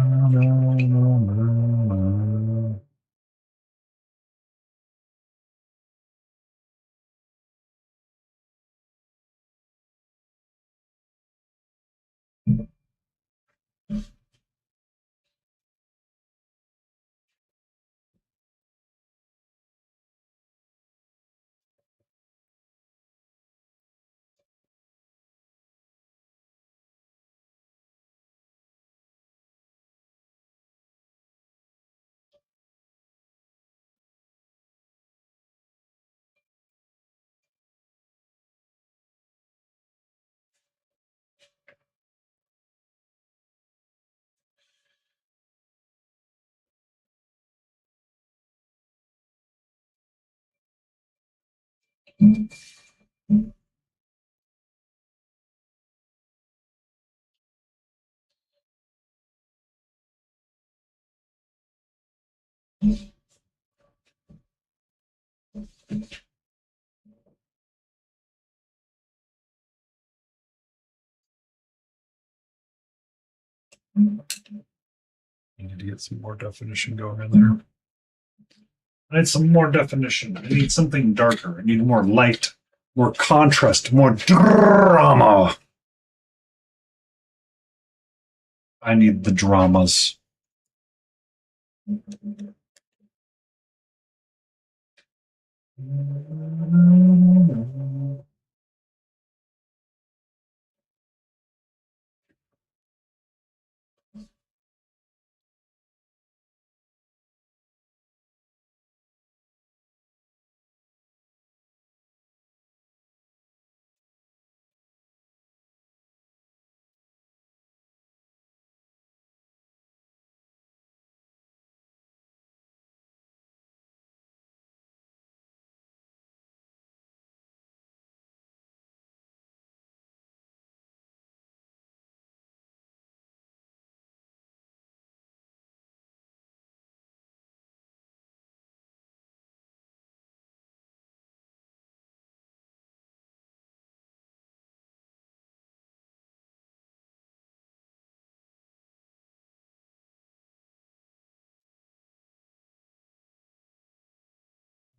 need to get some more definition going in there. I need some more definition. I need something darker. I need more light, more contrast, more drama. I need the dramas.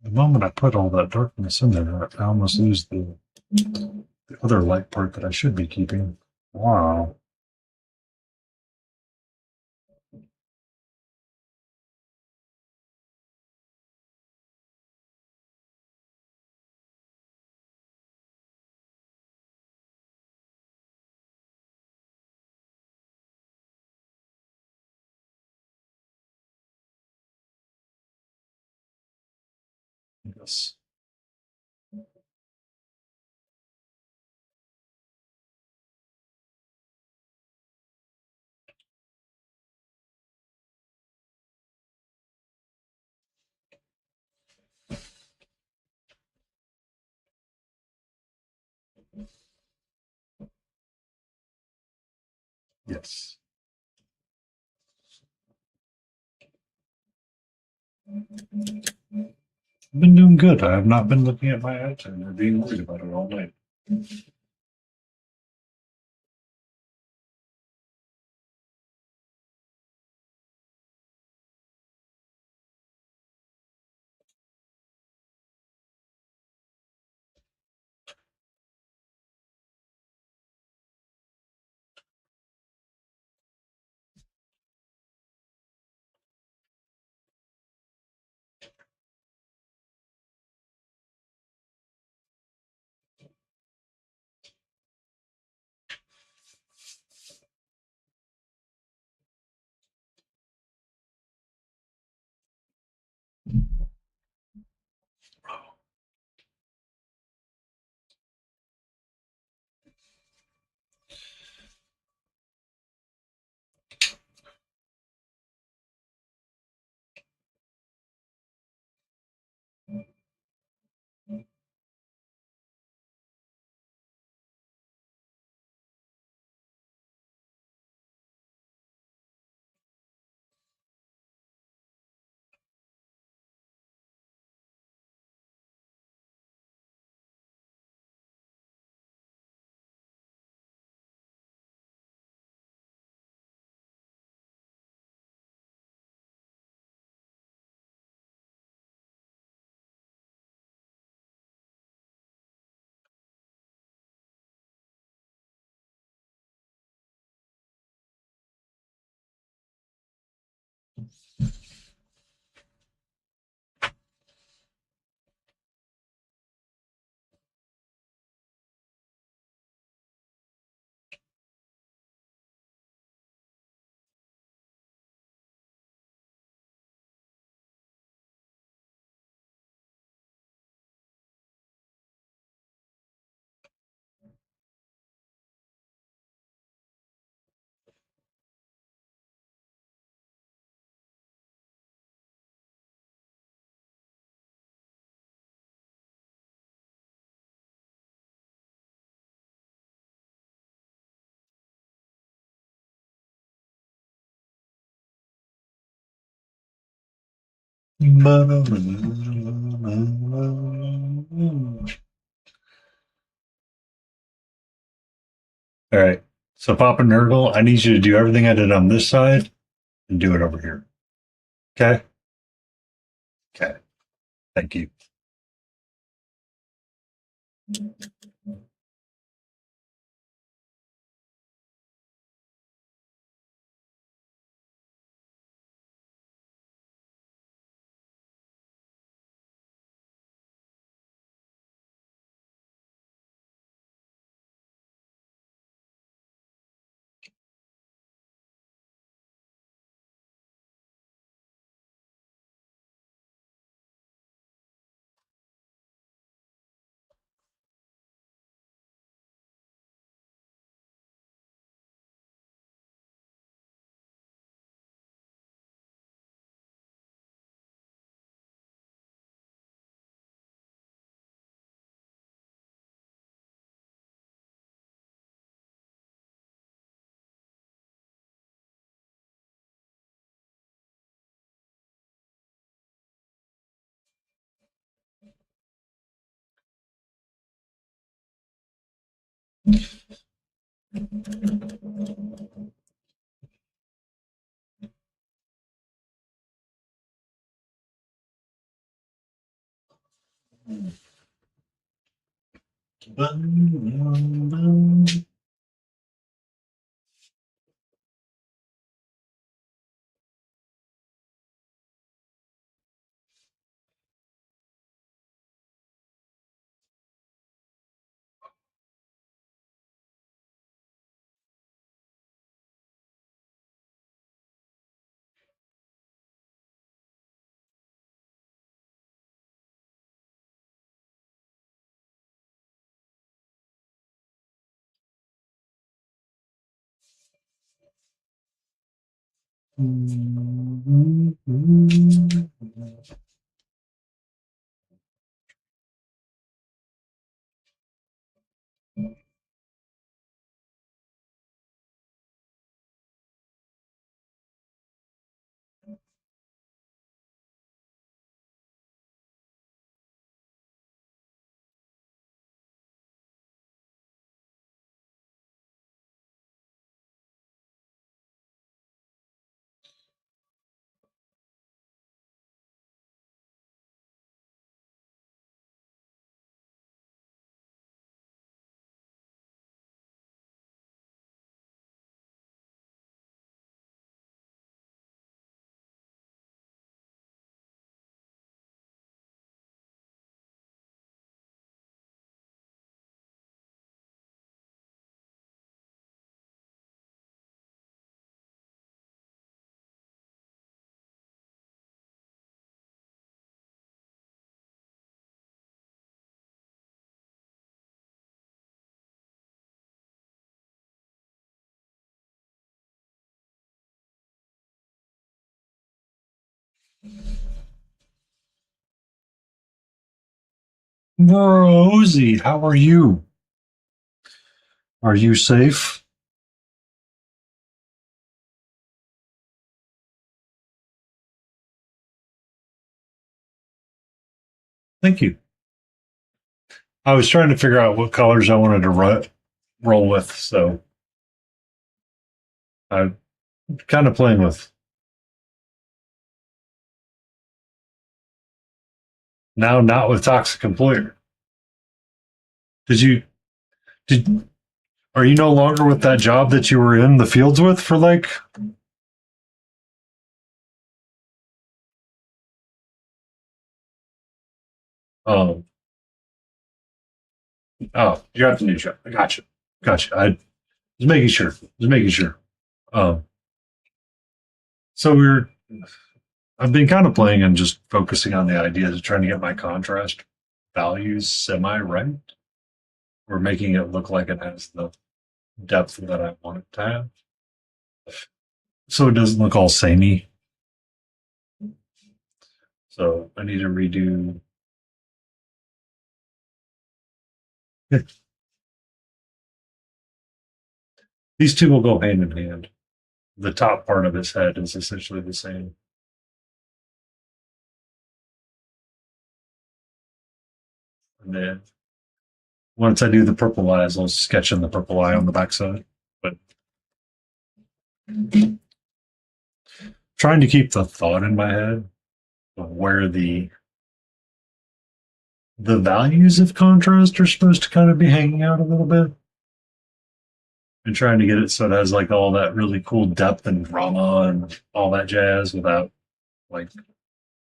The moment I put all that darkness in there, I almost lose the other light part that I should be keeping. Wow. Yes. Yes. I've been doing good. I have not been looking at my item or being worried about it all night. All right. So, Papa Nurgle, I need you to do everything I did on this side and do it over here. Okay? Okay. Thank you. Rosie, how are you? Are you safe? Thank you. I was trying to figure out what colors I wanted to roll with, so I'm kind of playing with. Now, not with Toxic Employer. Did you, did, are you no longer with that job that you were in the fields with for like Um, oh, you're at the new shop. I gotcha. Gotcha. I was making sure. Just making sure. Um, so I've been kind of playing and just focusing on the ideas of trying to get my contrast values semi right, or making it look like it has the depth that I want it to have. So it doesn't look all samey. So I need to redo. These two will go hand in hand. The top part of his head is essentially the same. And then once I do the purple eyes, I'll sketch in the purple eye on the backside. But trying to keep the thought in my head of where the values of contrast are supposed to kind of be hanging out a little bit, and trying to get it so it has like all that really cool depth and drama and all that jazz without like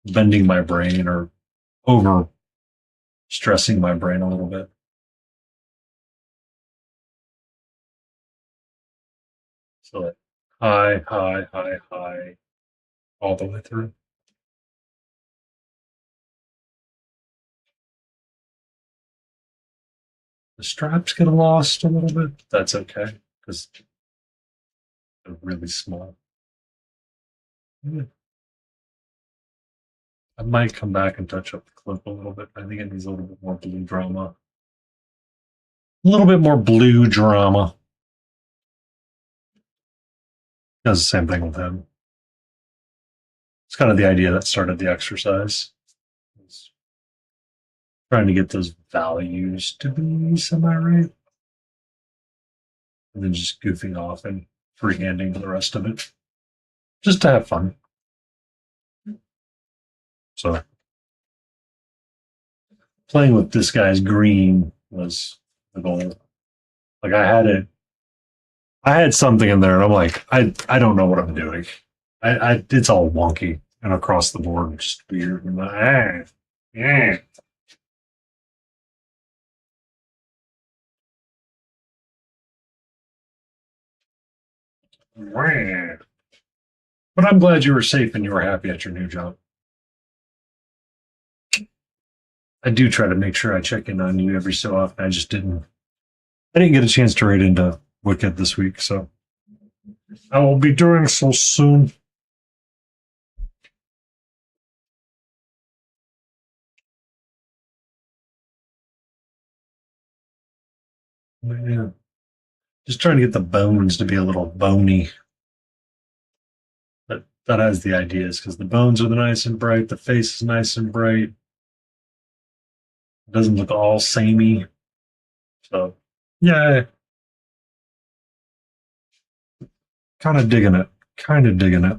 bending my brain or over stressing my brain a little bit. So like high, high, high, high, all the way through. The straps get lost a little bit. That's okay because they're really small. Yeah. I might come back and touch up the clip a little bit. I think it needs a little bit more blue drama. A little bit more blue drama. Does the same thing with him. It's kind of the idea that started the exercise. It's trying to get those values to be semi right, and then just goofing off and freehanding the rest of it, just to have fun. So playing with this guy's green was the goal. Like I had something in there, and I'm like, I don't know what I'm doing. It's all wonky and across the board, just weird. And yeah. But I'm glad you were safe and you were happy at your new job. I do try to make sure I check in on you every so often. I just didn't. I didn't get a chance to read into Wicked this week, so I will be doing so soon. Yeah, just trying to get the bones to be a little bony. That has the ideas because the bones are the nice and bright. The face is nice and bright. It doesn't look all samey. So yeah, kind of digging it. Kind of digging it.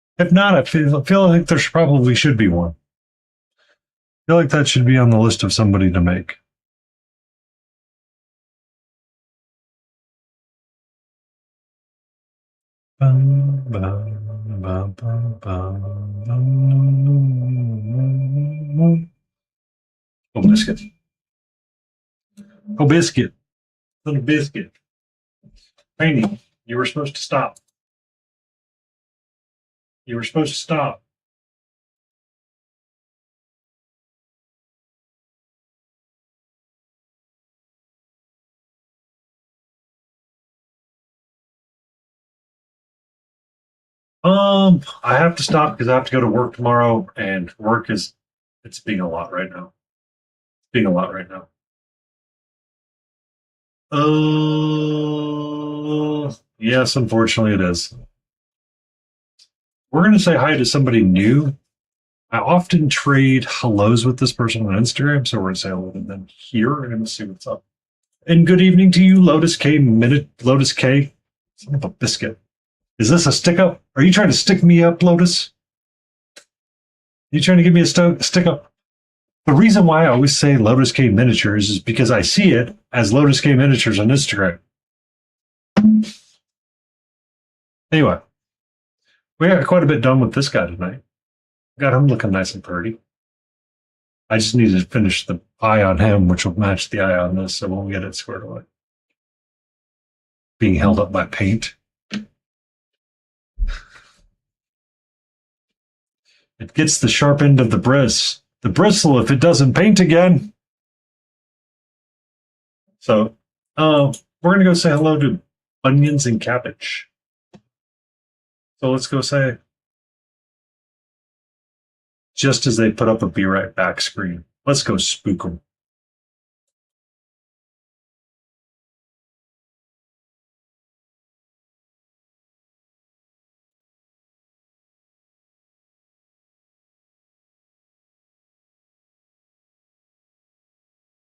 If not, I feel like there probably should be one. I feel like that should be on the list of somebody to make. Oh, biscuit. Oh, biscuit. Little biscuit. Rainy, you were supposed to stop. You were supposed to stop. I have to stop because I have to go to work tomorrow, and work is it's being a lot right now. It's being a lot right now. Yes, unfortunately it is. We're gonna say hi to somebody new. I often trade hellos with this person on Instagram, so we're gonna say hello to them here and see what's up. And good evening to you, Lotus K. Lotus K. Son of a biscuit. Is this a stick up? Are you trying to stick me up, Lotus? You trying to give me a stick up? The reason why I always say Lotus K Miniatures is because I see it as Lotus K Miniatures on Instagram. Anyway, we got quite a bit done with this guy tonight. Got him looking nice and pretty. I just need to finish the eye on him, which will match the eye on this, so we'll get it squared away. Being held up by paint. It gets the sharp end of the bristle if it doesn't paint again. So, we're gonna go say hello to onions and cabbage. So let's go say, just as they put up a "Be Right Back" screen, let's go spook them.